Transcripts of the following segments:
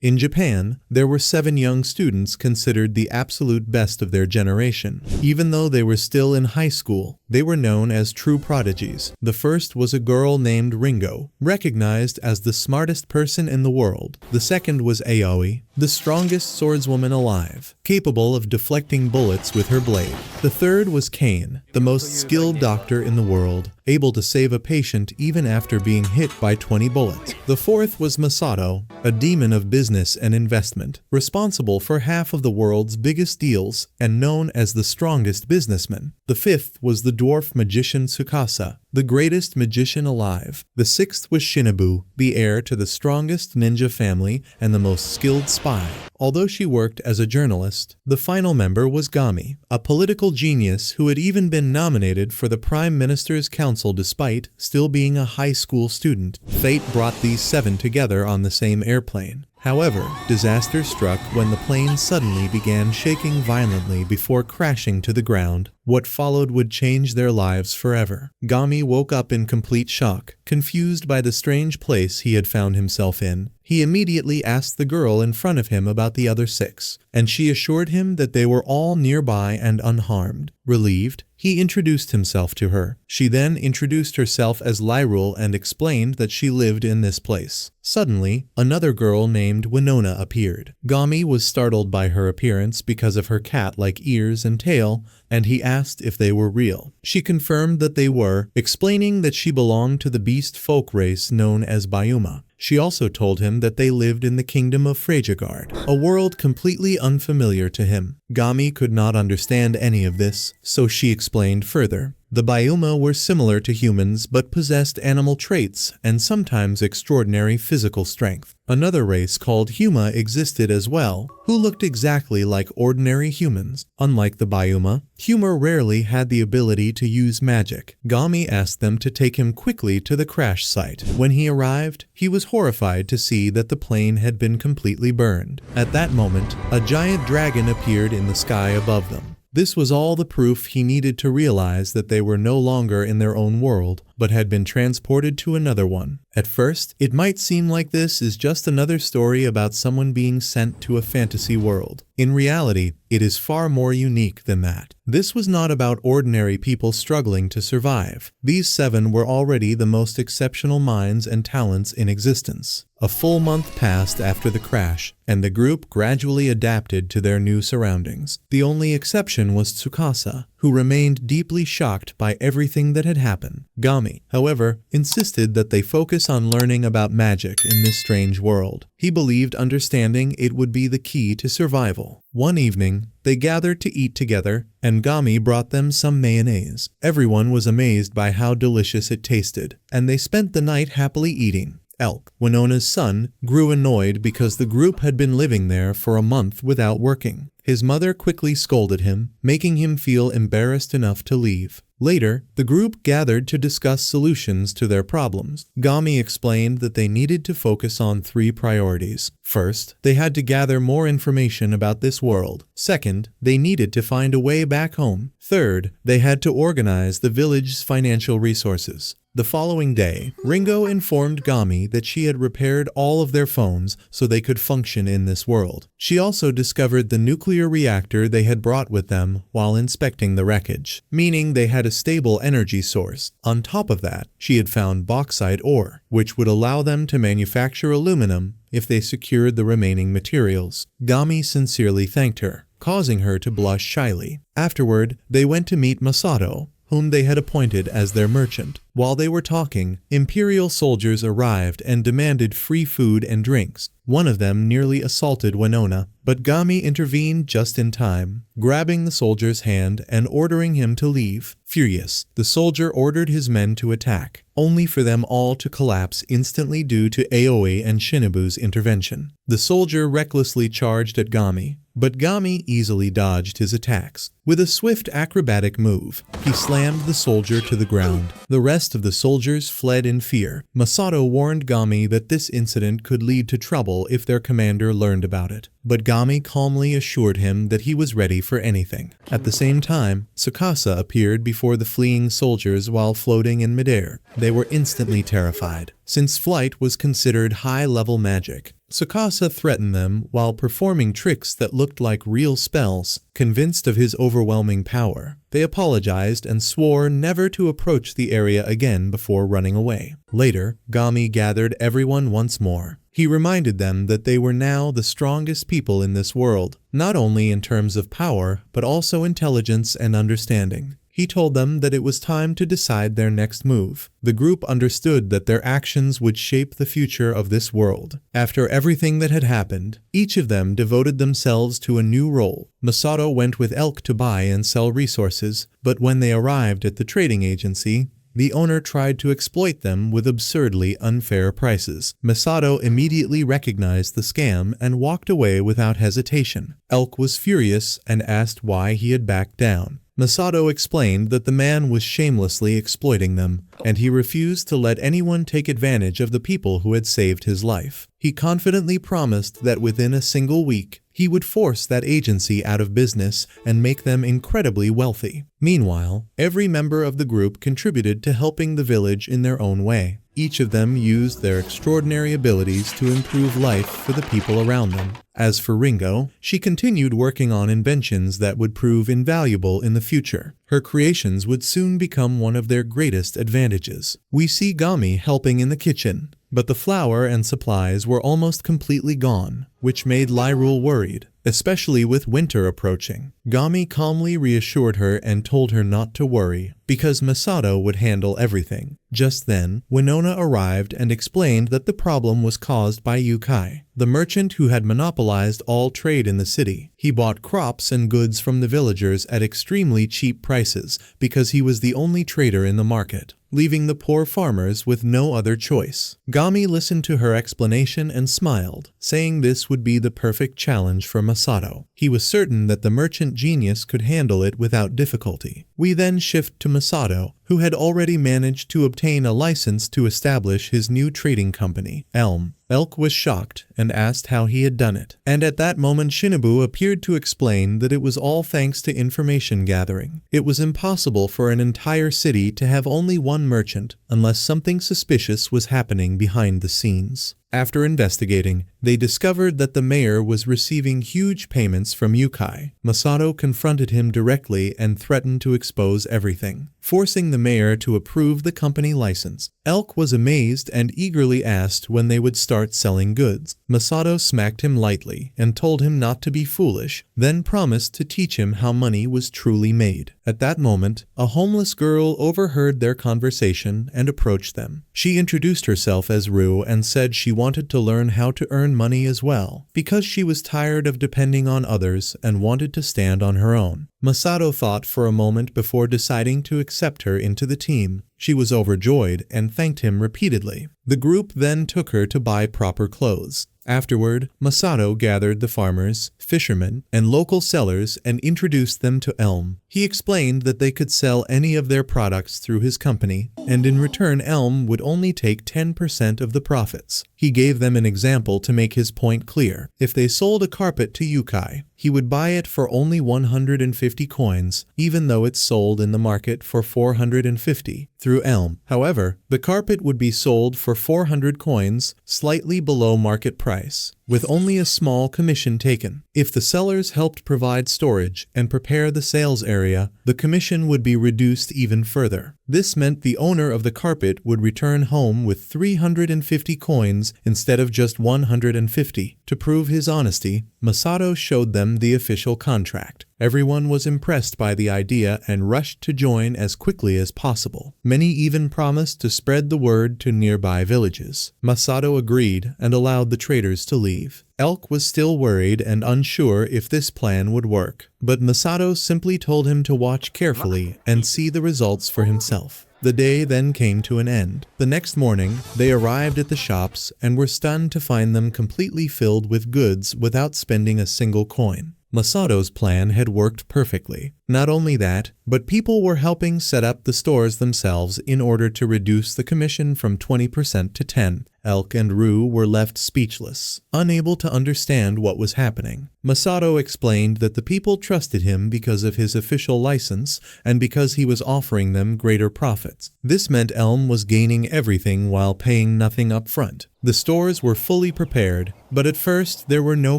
In Japan, there were 7 young students considered the absolute best of their generation. Even though they were still in high school, they were known as true prodigies. The first was a girl named Ringo, recognized as the smartest person in the world. The second was Aoi, the strongest swordswoman alive, capable of deflecting bullets with her blade. The third was Kane, the most skilled doctor in the world, able to save a patient even after being hit by 20 bullets. The fourth was Masato, a demon of business and investment, responsible for half of the world's biggest deals and known as the strongest businessman. The fifth was the dwarf magician Tsukasa, the greatest magician alive. The sixth was Shinobu, the heir to the strongest ninja family and the most skilled spy. Although she worked as a journalist, the final member was Gami, a political genius who had even been nominated for the Prime Minister's Council despite still being a high school student. Fate brought these 7 together on the same airplane. However, disaster struck when the plane suddenly began shaking violently before crashing to the ground. What followed would change their lives forever. Gami woke up in complete shock, confused by the strange place he had found himself in. He immediately asked the girl in front of him about the other 6, and she assured him that they were all nearby and unharmed. Relieved, he introduced himself to her. She then introduced herself as Lyrule and explained that she lived in this place. Suddenly, another girl named Winona appeared. Gami was startled by her appearance because of her cat-like ears and tail, and he asked if they were real. She confirmed that they were, explaining that she belonged to the beast folk race known as Bayuma. She also told him that they lived in the kingdom of Frejagard, a world completely unfamiliar to him. Gami could not understand any of this, so she explained further. The Bayuma were similar to humans but possessed animal traits and sometimes extraordinary physical strength. Another race called Huma existed as well, who looked exactly like ordinary humans. Unlike the Bayuma, Huma rarely had the ability to use magic. Gami asked them to take him quickly to the crash site. When he arrived, he was horrified to see that the plane had been completely burned. At that moment, a giant dragon appeared in the sky above them. This was all the proof he needed to realize that they were no longer in their own world, but had been transported to another one. At first, it might seem like this is just another story about someone being sent to a fantasy world. In reality, it is far more unique than that. This was not about ordinary people struggling to survive. These 7 were already the most exceptional minds and talents in existence. A full month passed after the crash, and the group gradually adapted to their new surroundings. The only exception was Tsukasa, who remained deeply shocked by everything that had happened. Gami, however, insisted that they focus on learning about magic in this strange world. He believed understanding it would be the key to survival. One evening, they gathered to eat together, and Gami brought them some mayonnaise. Everyone was amazed by how delicious it tasted, and they spent the night happily eating. Elk, Winona's son, grew annoyed because the group had been living there for a month without working. His mother quickly scolded him, making him feel embarrassed enough to leave. Later, the group gathered to discuss solutions to their problems. Gami explained that they needed to focus on 3 priorities. First, they had to gather more information about this world. Second, they needed to find a way back home. Third, they had to organize the village's financial resources. The following day, Ringo informed Gami that she had repaired all of their phones so they could function in this world. She also discovered the nuclear reactor they had brought with them while inspecting the wreckage, meaning they had a stable energy source. On top of that, she had found bauxite ore, which would allow them to manufacture aluminum if they secured the remaining materials. Gami sincerely thanked her, causing her to blush shyly. Afterward, they went to meet Masato, whom they had appointed as their merchant. While they were talking, Imperial soldiers arrived and demanded free food and drinks. One of them nearly assaulted Winona, but Gami intervened just in time, grabbing the soldier's hand and ordering him to leave. Furious, the soldier ordered his men to attack, only for them all to collapse instantly due to Aoi and Shinobu's intervention. The soldier recklessly charged at Gami, but Gami easily dodged his attacks. With a swift acrobatic move, he slammed the soldier to the ground. The rest of the soldiers fled in fear. Masato warned Gami that this incident could lead to trouble if their commander learned about it, but Gami calmly assured him that he was ready for anything. At the same time, Tsukasa appeared before the fleeing soldiers while floating in midair. They were instantly terrified. Since flight was considered high-level magic, Tsukasa threatened them while performing tricks that looked like real spells. Convinced of his overwhelming power, they apologized and swore never to approach the area again before running away. Later, Gami gathered everyone once more. He reminded them that they were now the strongest people in this world, not only in terms of power, but also intelligence and understanding. He told them that it was time to decide their next move. The group understood that their actions would shape the future of this world. After everything that had happened, each of them devoted themselves to a new role. Masato went with Elk to buy and sell resources, but when they arrived at the trading agency, the owner tried to exploit them with absurdly unfair prices. Masato immediately recognized the scam and walked away without hesitation. Elk was furious and asked why he had backed down. Masato explained that the man was shamelessly exploiting them, and he refused to let anyone take advantage of the people who had saved his life. He confidently promised that within a single week, he would force that agency out of business and make them incredibly wealthy. Meanwhile, every member of the group contributed to helping the village in their own way. Each of them used their extraordinary abilities to improve life for the people around them. As for Ringo, she continued working on inventions that would prove invaluable in the future. Her creations would soon become one of their greatest advantages. We see Gami helping in the kitchen, but the flour and supplies were almost completely gone, which made Lyrule worried, especially with winter approaching. Gami calmly reassured her and told her not to worry, because Masato would handle everything. Just then, Winona arrived and explained that the problem was caused by Yukai, the merchant who had monopolized all trade in the city. He bought crops and goods from the villagers at extremely cheap prices because he was the only trader in the market, leaving the poor farmers with no other choice. Gami listened to her explanation and smiled, saying this would be the perfect challenge for Masato. He was certain that the merchant genius could handle it without difficulty. We then shift to Masato, who had already managed to obtain a license to establish his new trading company, Elm. Elk was shocked and asked how he had done it. And at that moment Shinobu appeared to explain that it was all thanks to information gathering. It was impossible for an entire city to have only one merchant unless something suspicious was happening behind the scenes. After investigating, they discovered that the mayor was receiving huge payments from Yukai. Masato confronted him directly and threatened to expose everything, forcing the mayor to approve the company license. Elk was amazed and eagerly asked when they would start selling goods. Masato smacked him lightly and told him not to be foolish, then promised to teach him how money was truly made. At that moment, a homeless girl overheard their conversation and approached them. She introduced herself as Rue and said she wanted to learn how to earn money as well, because she was tired of depending on others and wanted to stand on her own. Masato thought for a moment before deciding to accept her into the team. She was overjoyed and thanked him repeatedly. The group then took her to buy proper clothes. Afterward, Masato gathered the farmers, fishermen, and local sellers and introduced them to Elm. He explained that they could sell any of their products through his company, and in return Elm would only take 10% of the profits. He gave them an example to make his point clear. If they sold a carpet to Yukai, he would buy it for only 150 coins, even though it's sold in the market for 450 through Elm. However, the carpet would be sold for 400 coins, slightly below market price, with only a small commission taken. If the sellers helped provide storage and prepare the sales area, the commission would be reduced even further. This meant the owner of the carpet would return home with 350 coins instead of just 150. To prove his honesty, Masato showed them the official contract. Everyone was impressed by the idea and rushed to join as quickly as possible. Many even promised to spread the word to nearby villages. Masato agreed and allowed the traders to leave. Elk was still worried and unsure if this plan would work, but Masato simply told him to watch carefully and see the results for himself. The day then came to an end. The next morning, they arrived at the shops and were stunned to find them completely filled with goods without spending a single coin. Masato's plan had worked perfectly. Not only that, but people were helping set up the stores themselves in order to reduce the commission from 20% to 10%. Elk and Rue were left speechless, unable to understand what was happening. Masato explained that the people trusted him because of his official license and because he was offering them greater profits. This meant Elm was gaining everything while paying nothing up front. The stores were fully prepared, but at first there were no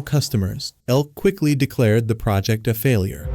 customers. Elk quickly declared the project a failure.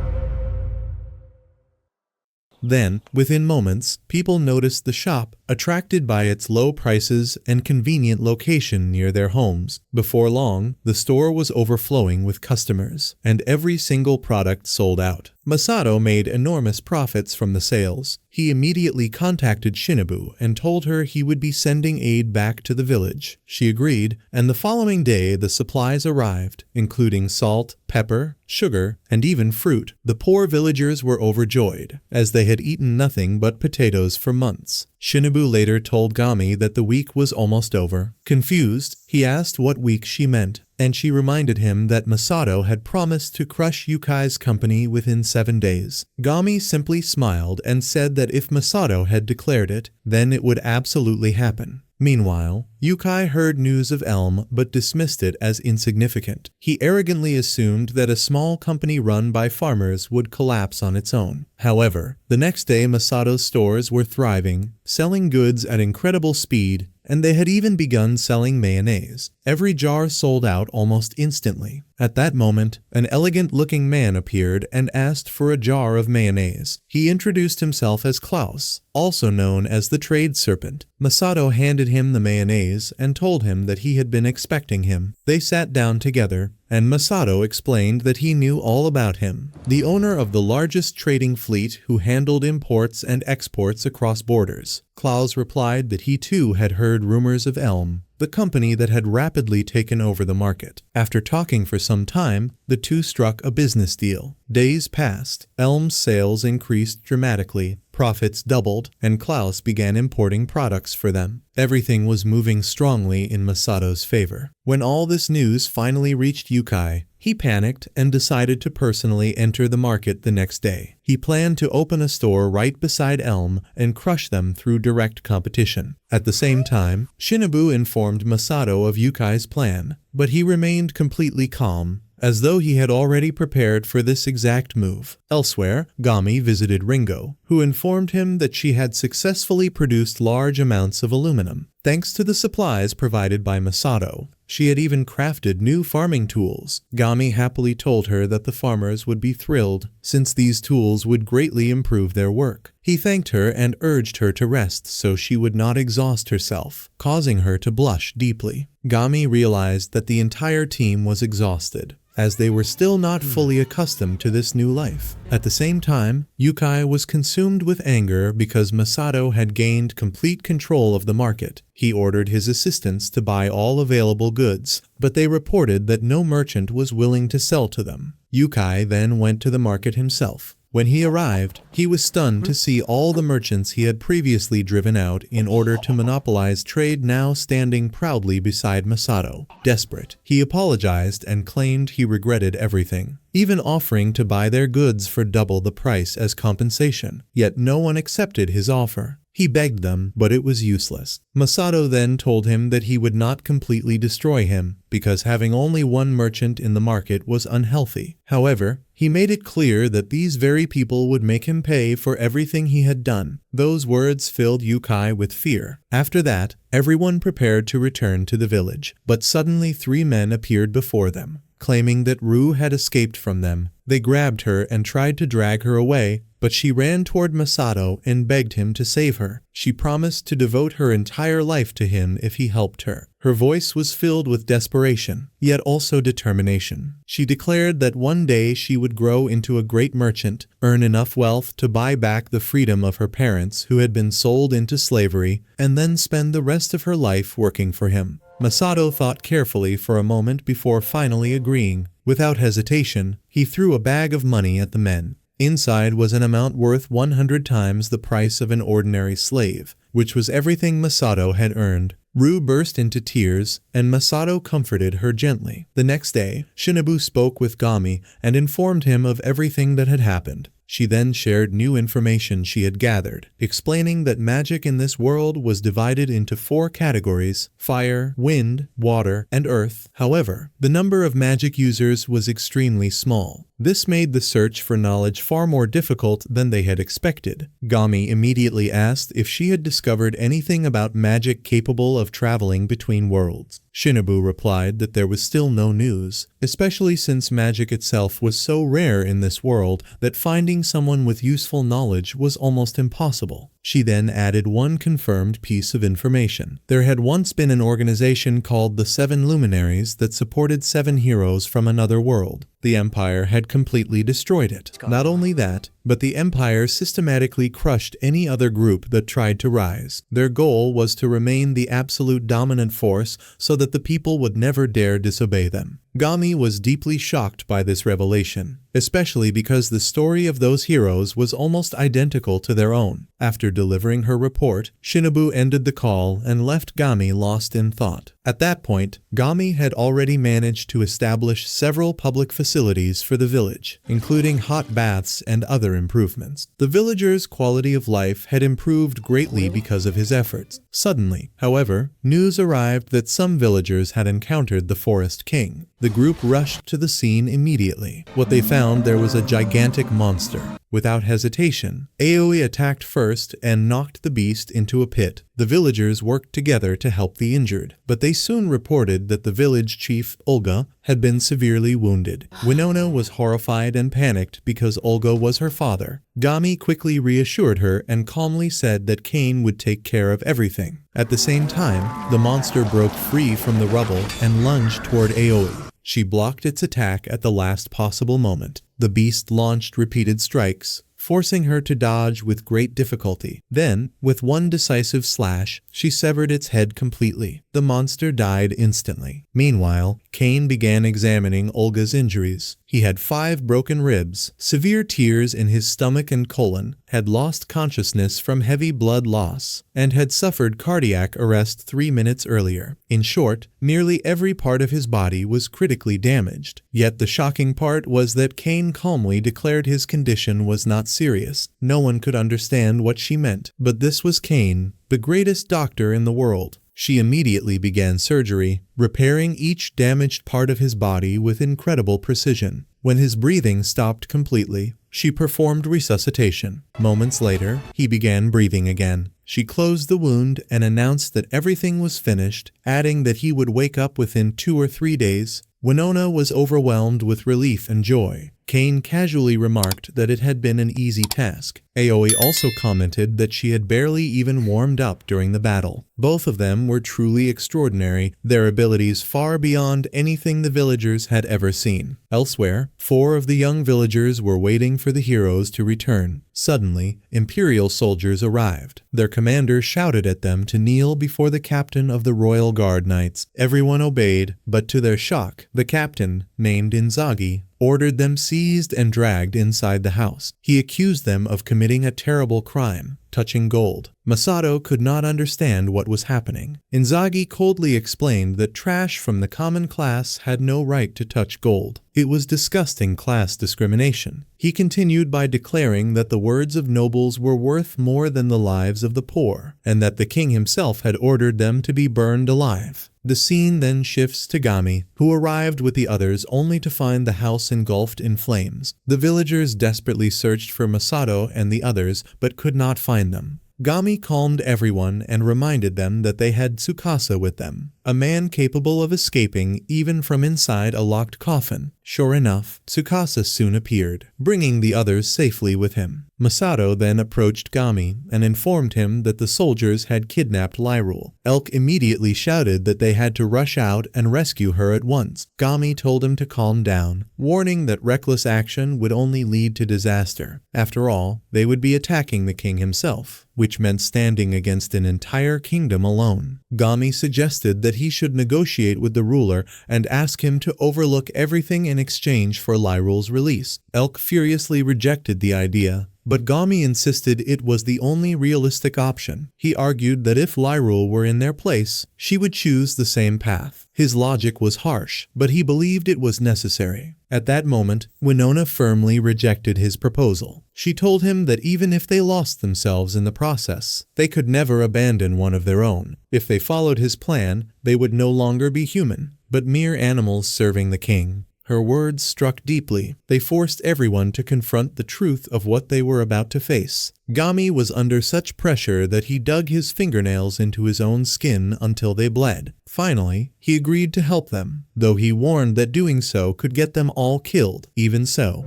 Then, within moments, people noticed the shop, attracted by its low prices and convenient location near their homes. Before long, the store was overflowing with customers, and every single product sold out. Masato made enormous profits from the sales. He immediately contacted Shinobu and told her he would be sending aid back to the village. She agreed, and the following day the supplies arrived, including salt, pepper, sugar, and even fruit. The poor villagers were overjoyed, as they had eaten nothing but potatoes for months. Shinobu later told Gami that the week was almost over. Confused, he asked what week she meant, and she reminded him that Masato had promised to crush Yukai's company within 7 days. Gami simply smiled and said that if Masato had declared it, then it would absolutely happen. Meanwhile, Yukai heard news of Elm but dismissed it as insignificant. He arrogantly assumed that a small company run by farmers would collapse on its own. However, the next day Masato's stores were thriving, selling goods at incredible speed, and they had even begun selling mayonnaise. Every jar sold out almost instantly. At that moment, an elegant-looking man appeared and asked for a jar of mayonnaise. He introduced himself as Klaus, also known as the Trade Serpent. Masato handed him the mayonnaise and told him that he had been expecting him. They sat down together, and Masato explained that he knew all about him. The owner of the largest trading fleet who handled imports and exports across borders. Klaus replied that he too had heard rumors of Elm, the company that had rapidly taken over the market. After talking for some time, the two struck a business deal. Days passed. Elm's sales increased dramatically, profits doubled, and Klaus began importing products for them. Everything was moving strongly in Masato's favor. When all this news finally reached Yukai, he panicked and decided to personally enter the market the next day. He planned to open a store right beside Elm and crush them through direct competition. At the same time, Shinobu informed Masato of Yukai's plan, but he remained completely calm, as though he had already prepared for this exact move. Elsewhere, Gami visited Ringo, who informed him that she had successfully produced large amounts of aluminum. Thanks to the supplies provided by Masato, she had even crafted new farming tools. Gami happily told her that the farmers would be thrilled, since these tools would greatly improve their work. He thanked her and urged her to rest so she would not exhaust herself, causing her to blush deeply. Gami realized that the entire team was exhausted, as they were still not fully accustomed to this new life. At the same time, Yukai was consumed with anger because Masato had gained complete control of the market. He ordered his assistants to buy all available goods, but they reported that no merchant was willing to sell to them. Yukai then went to the market himself. When he arrived, he was stunned to see all the merchants he had previously driven out in order to monopolize trade now standing proudly beside Masato. Desperate, he apologized and claimed he regretted everything, even offering to buy their goods for double the price as compensation. Yet no one accepted his offer. He begged them, but it was useless. Masato then told him that he would not completely destroy him, because having only one merchant in the market was unhealthy. However, he made it clear that these very people would make him pay for everything he had done. Those words filled Yukai with fear. After that, everyone prepared to return to the village, but suddenly 3 men appeared before them, claiming that Rue had escaped from them. They grabbed her and tried to drag her away, but she ran toward Masato and begged him to save her. She promised to devote her entire life to him if he helped her. Her voice was filled with desperation, yet also determination. She declared that one day she would grow into a great merchant, earn enough wealth to buy back the freedom of her parents who had been sold into slavery, and then spend the rest of her life working for him. Masato thought carefully for a moment before finally agreeing. Without hesitation, he threw a bag of money at the men. Inside was an amount worth 100 times the price of an ordinary slave, which was everything Masato had earned. Rue burst into tears, and Masato comforted her gently. The next day, Shinobu spoke with Gami and informed him of everything that had happened. She then shared new information she had gathered, explaining that magic in this world was divided into 4 categories: fire, wind, water, and earth. However, the number of magic users was extremely small. This made the search for knowledge far more difficult than they had expected. Gami immediately asked if she had discovered anything about magic capable of traveling between worlds. Shinobu replied that there was still no news, especially since magic itself was so rare in this world that finding someone with useful knowledge was almost impossible. She then added one confirmed piece of information. There had once been an organization called the 7 Luminaries that supported 7 heroes from another world. The Empire had completely destroyed it. Not only that, but the Empire systematically crushed any other group that tried to rise. Their goal was to remain the absolute dominant force so that the people would never dare disobey them. Gami was deeply shocked by this revelation, especially because the story of those heroes was almost identical to their own. After delivering her report, Shinobu ended the call and left Gami lost in thought. At that point, Gami had already managed to establish several public facilities for the village, including hot baths and other improvements. The villagers' quality of life had improved greatly because of his efforts. Suddenly, however, news arrived that some villagers had encountered the Forest King. The group rushed to the scene immediately. What they found there was a gigantic monster. Without hesitation, Aoi attacked first and knocked the beast into a pit. The villagers worked together to help the injured, but they soon reported that the village chief, Olga, had been severely wounded. Winona was horrified and panicked because Olga was her father. Gami quickly reassured her and calmly said that Kane would take care of everything. At the same time, the monster broke free from the rubble and lunged toward Aoi. She blocked its attack at the last possible moment. The beast launched repeated strikes, forcing her to dodge with great difficulty. Then, with one decisive slash, she severed its head completely. The monster died instantly. Meanwhile, Kane began examining Olga's injuries. He had 5 broken ribs, severe tears in his stomach and colon, had lost consciousness from heavy blood loss, and had suffered cardiac arrest 3 minutes earlier. In short, nearly every part of his body was critically damaged. Yet the shocking part was that Kane calmly declared his condition was not serious. No one could understand what she meant, but this was Kane, the greatest doctor in the world. She immediately began surgery, repairing each damaged part of his body with incredible precision. When his breathing stopped completely, she performed resuscitation. Moments later, he began breathing again. She closed the wound and announced that everything was finished, adding that he would wake up within 2 or 3 days. Winona was overwhelmed with relief and joy. Kane casually remarked that it had been an easy task. Aoi also commented that she had barely even warmed up during the battle. Both of them were truly extraordinary, their abilities far beyond anything the villagers had ever seen. Elsewhere, 4 of the young villagers were waiting for the heroes to return. Suddenly, Imperial soldiers arrived. Their commander shouted at them to kneel before the captain of the Royal Guard Knights. Everyone obeyed, but to their shock, the captain, named Inzaghi, ordered them seized and dragged inside the house. He accused them of committing a terrible crime, touching gold. Masato could not understand what was happening. Inzaghi coldly explained that trash from the common class had no right to touch gold. It was disgusting class discrimination. He continued by declaring that the words of nobles were worth more than the lives of the poor, and that the king himself had ordered them to be burned alive. The scene then shifts to Gami, who arrived with the others only to find the house engulfed in flames. The villagers desperately searched for Masato and the others, but could not find them. Gami calmed everyone and reminded them that they had Tsukasa with them, a man capable of escaping even from inside a locked coffin. Sure enough, Tsukasa soon appeared, bringing the others safely with him. Masato then approached Gami and informed him that the soldiers had kidnapped Lyrule. Elk immediately shouted that they had to rush out and rescue her at once. Gami told him to calm down, warning that reckless action would only lead to disaster. After all, they would be attacking the king himself, which meant standing against an entire kingdom alone. Gami suggested that he should negotiate with the ruler and ask him to overlook everything in exchange for Lyrule's release. Elk furiously rejected the idea, but Gami insisted it was the only realistic option. He argued that if Lyrule were in their place, she would choose the same path. His logic was harsh, but he believed it was necessary. At that moment, Winona firmly rejected his proposal. She told him that even if they lost themselves in the process, they could never abandon one of their own. If they followed his plan, they would no longer be human, but mere animals serving the king. Her words struck deeply. They forced everyone to confront the truth of what they were about to face. Gami was under such pressure that he dug his fingernails into his own skin until they bled. Finally, he agreed to help them, though he warned that doing so could get them all killed. Even so,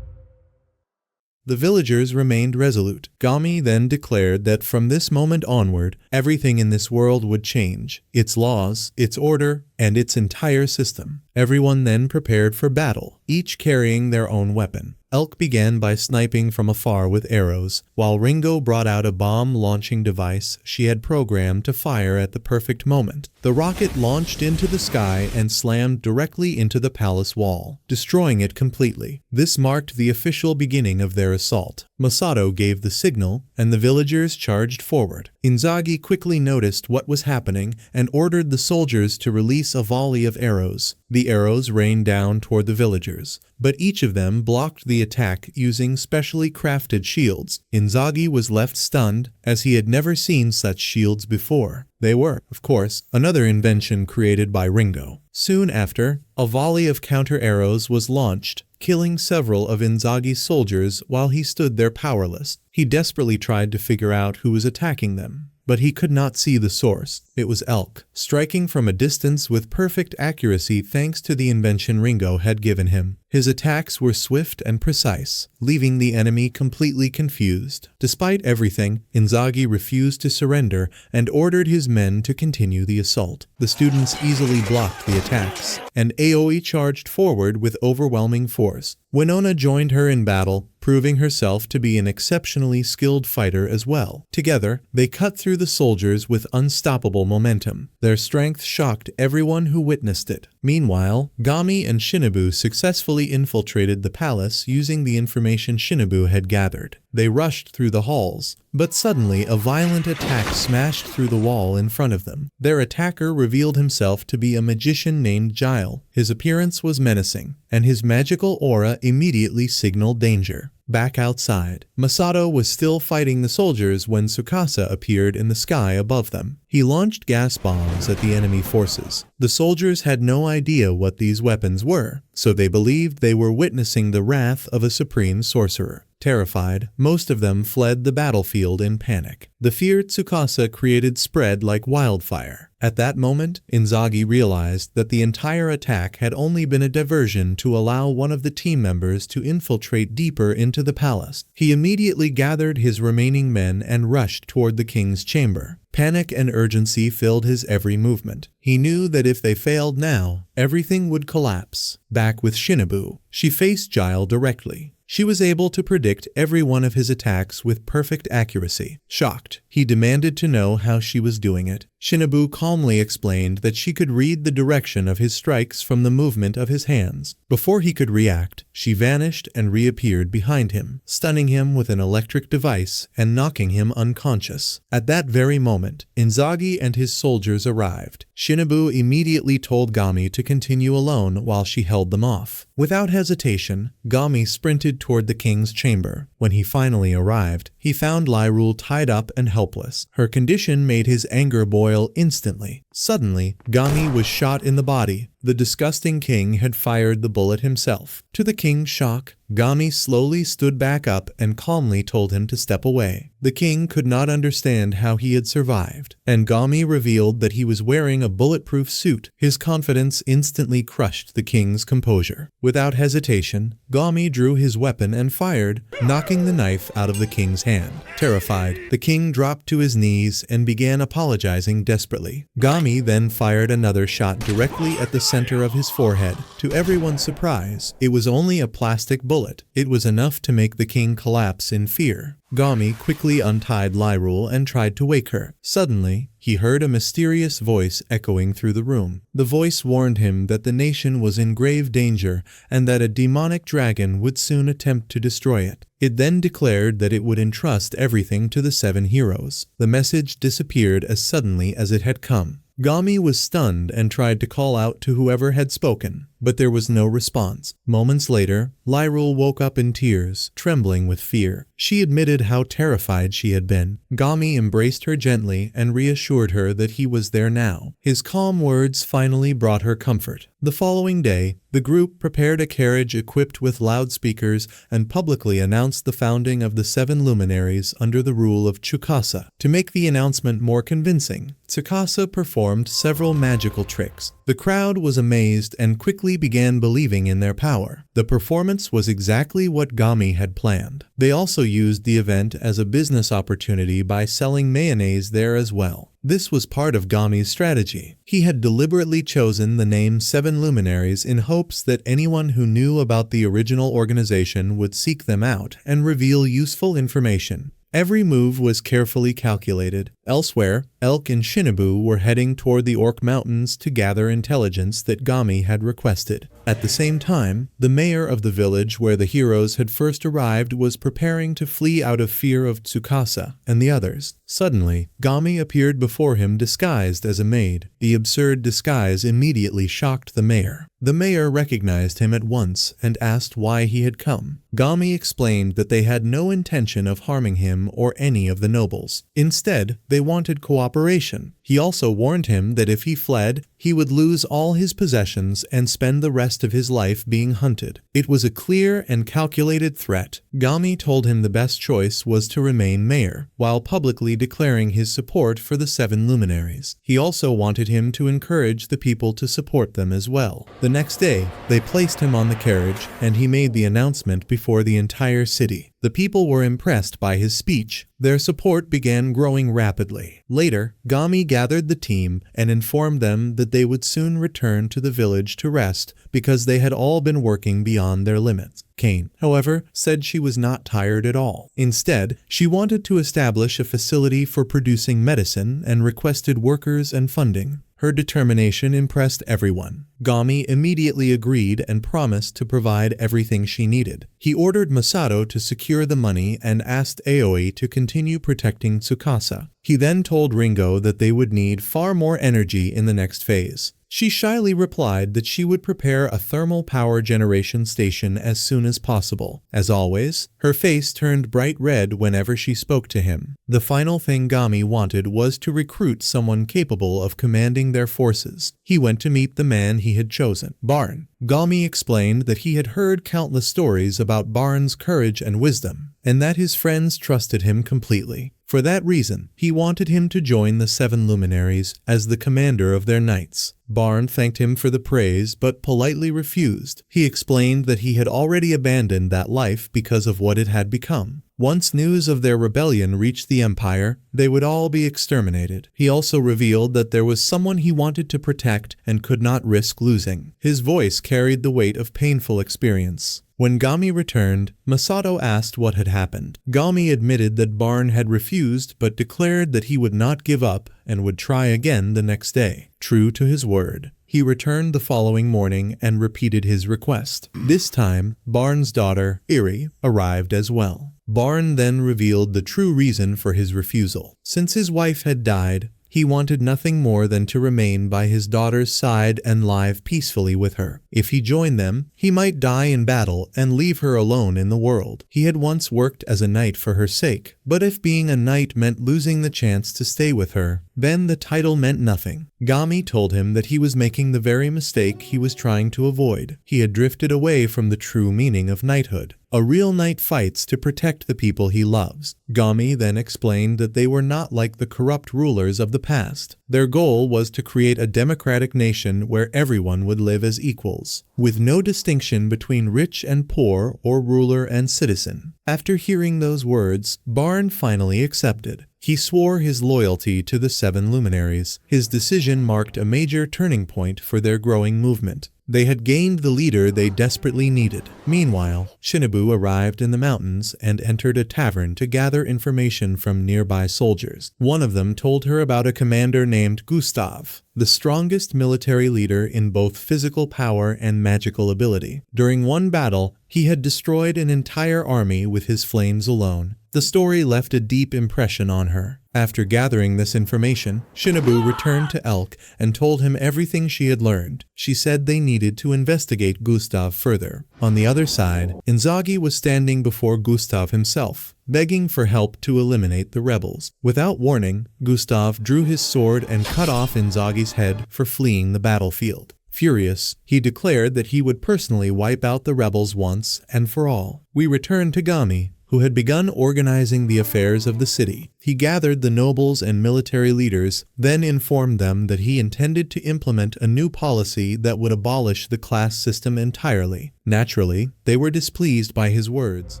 the villagers remained resolute. Gami then declared that from this moment onward, everything in this world would change. Its laws, its order, and its entire system. Everyone then prepared for battle, each carrying their own weapon. Elk began by sniping from afar with arrows, while Ringo brought out a bomb-launching device she had programmed to fire at the perfect moment. The rocket launched into the sky and slammed directly into the palace wall, destroying it completely. This marked the official beginning of their assault. Masato gave the signal, and the villagers charged forward. Inzaghi quickly noticed what was happening and ordered the soldiers to release a volley of arrows. The arrows rained down toward the villagers, but each of them blocked the attack using specially crafted shields. Inzaghi was left stunned, as he had never seen such shields before. They were, of course, another invention created by Ringo. Soon after, a volley of counter arrows was launched, killing several of Inzaghi's soldiers while he stood there powerless. He desperately tried to figure out who was attacking them, but he could not see the source. It was Elk, striking from a distance with perfect accuracy thanks to the invention Ringo had given him. His attacks were swift and precise, leaving the enemy completely confused. Despite everything, Inzaghi refused to surrender and ordered his men to continue the assault. The students easily blocked the attacks, and Aoi charged forward with overwhelming force. Winona joined her in battle, proving herself to be an exceptionally skilled fighter as well. Together, they cut through the soldiers with unstoppable momentum. Their strength shocked everyone who witnessed it. Meanwhile, Gami and Shinobu successfully infiltrated the palace using the information Shinobu had gathered. They rushed through the halls, but suddenly a violent attack smashed through the wall in front of them. Their attacker revealed himself to be a magician named Gile. His appearance was menacing, and his magical aura immediately signaled danger. Back outside, Masato was still fighting the soldiers when Tsukasa appeared in the sky above them. He launched gas bombs at the enemy forces. The soldiers had no idea what these weapons were, so they believed they were witnessing the wrath of a supreme sorcerer. Terrified, most of them fled the battlefield in panic. The fear Tsukasa created spread like wildfire. At that moment, Inzaghi realized that the entire attack had only been a diversion to allow one of the team members to infiltrate deeper into the palace. He immediately gathered his remaining men and rushed toward the king's chamber. Panic and urgency filled his every movement. He knew that if they failed now, everything would collapse. Back with Shinobu, she faced Gile directly. She was able to predict every one of his attacks with perfect accuracy. Shocked, he demanded to know how she was doing it. Shinobu calmly explained that she could read the direction of his strikes from the movement of his hands. Before he could react, she vanished and reappeared behind him, stunning him with an electric device and knocking him unconscious. At that very moment, Inzaghi and his soldiers arrived. Shinobu immediately told Gami to continue alone while she held them off. Without hesitation, Gami sprinted toward the king's chamber. When he finally arrived, he found Lyrule tied up and helpless. Her condition made his anger boil instantly. Suddenly, Gami was shot in the body. The disgusting king had fired the bullet himself. To the king's shock, Gami slowly stood back up and calmly told him to step away. The king could not understand how he had survived, and Gami revealed that he was wearing a bulletproof suit. His confidence instantly crushed the king's composure. Without hesitation, Gami drew his weapon and fired, knocking the knife out of the king's hand. Terrified, the king dropped to his knees and began apologizing desperately. Gami then fired another shot directly at the center of his forehead. To everyone's surprise, it was only a plastic bullet. It was enough to make the king collapse in fear. Gami quickly untied Lyrule and tried to wake her. Suddenly, he heard a mysterious voice echoing through the room. The voice warned him that the nation was in grave danger and that a demonic dragon would soon attempt to destroy it. It then declared that it would entrust everything to the 7 heroes. The message disappeared as suddenly as it had come. Gami was stunned and tried to call out to whoever had spoken, but there was no response. Moments later, Lyrule woke up in tears, trembling with fear. She admitted how terrified she had been. Gami embraced her gently and reassured her that he was there now. His calm words finally brought her comfort. The following day, the group prepared a carriage equipped with loudspeakers and publicly announced the founding of the 7 luminaries under the rule of Tsukasa. To make the announcement more convincing, Tsukasa performed several magical tricks. The crowd was amazed and quickly began believing in their power. The performance was exactly what Gami had planned. They also used the event as a business opportunity by selling mayonnaise there as well. This was part of Gami's strategy. He had deliberately chosen the name 7 Luminaries in hopes that anyone who knew about the original organization would seek them out and reveal useful information. Every move was carefully calculated. Elsewhere, Elk and Shinobu were heading toward the Orc Mountains to gather intelligence that Gami had requested. At the same time, the mayor of the village where the heroes had first arrived was preparing to flee out of fear of Tsukasa and the others. Suddenly, Gami appeared before him disguised as a maid. The absurd disguise immediately shocked the mayor. The mayor recognized him at once and asked why he had come. Gami explained that they had no intention of harming him or any of the nobles. Instead, they wanted cooperation. He also warned him that if he fled, he would lose all his possessions and spend the rest of his life being hunted. It was a clear and calculated threat. Gami told him the best choice was to remain mayor, while publicly declaring his support for the 7 luminaries. He also wanted him to encourage the people to support them as well. The next day, they placed him on the carriage, and he made the announcement before the entire city. The people were impressed by his speech. Their support began growing rapidly. Later, Gami gathered the team and informed them that they would soon return to the village to rest because they had all been working beyond their limits. Kane, however, said she was not tired at all. Instead, she wanted to establish a facility for producing medicine and requested workers and funding. Her determination impressed everyone. Gami immediately agreed and promised to provide everything she needed. He ordered Masato to secure the money and asked Aoi to continue protecting Tsukasa. He then told Ringo that they would need far more energy in the next phase. She shyly replied that she would prepare a thermal power generation station as soon as possible. As always, her face turned bright red whenever she spoke to him. The final thing Gami wanted was to recruit someone capable of commanding their forces. He went to meet the man he had chosen, Barn. Gami explained that he had heard countless stories about Barn's courage and wisdom, and that his friends trusted him completely. For that reason, he wanted him to join the 7 luminaries as the commander of their knights. Barn thanked him for the praise but politely refused. He explained that he had already abandoned that life because of what it had become. Once news of their rebellion reached the Empire, they would all be exterminated. He also revealed that there was someone he wanted to protect and could not risk losing. His voice carried the weight of painful experience. When Gami returned, Masato asked what had happened. Gami admitted that Barn had refused but declared that he would not give up and would try again the next day. True to his word, he returned the following morning and repeated his request. This time, Barn's daughter, Iri, arrived as well. Barn then revealed the true reason for his refusal. Since his wife had died, he wanted nothing more than to remain by his daughter's side and live peacefully with her. If he joined them, he might die in battle and leave her alone in the world. He had once worked as a knight for her sake, but if being a knight meant losing the chance to stay with her, then the title meant nothing. Gami told him that he was making the very mistake he was trying to avoid. He had drifted away from the true meaning of knighthood. A real knight fights to protect the people he loves. Gami then explained that they were not like the corrupt rulers of the past. Their goal was to create a democratic nation where everyone would live as equals, with no distinction between rich and poor or ruler and citizen. After hearing those words, Barn finally accepted. He swore his loyalty to the 7 luminaries. His decision marked a major turning point for their growing movement. They had gained the leader they desperately needed. Meanwhile, Shinobu arrived in the mountains and entered a tavern to gather information from nearby soldiers. One of them told her about a commander named Gustav, the strongest military leader in both physical power and magical ability. During one battle, he had destroyed an entire army with his flames alone. The story left a deep impression on her. After gathering this information, Shinobu returned to Elk and told him everything she had learned. She said they needed to investigate Gustav further. On the other side, Inzaghi was standing before Gustav himself, begging for help to eliminate the rebels. Without warning, Gustav drew his sword and cut off Inzaghi's head for fleeing the battlefield. Furious, he declared that he would personally wipe out the rebels once and for all. We return to Gami, who had begun organizing the affairs of the city. He gathered the nobles and military leaders, then informed them that he intended to implement a new policy that would abolish the class system entirely. Naturally, they were displeased by his words.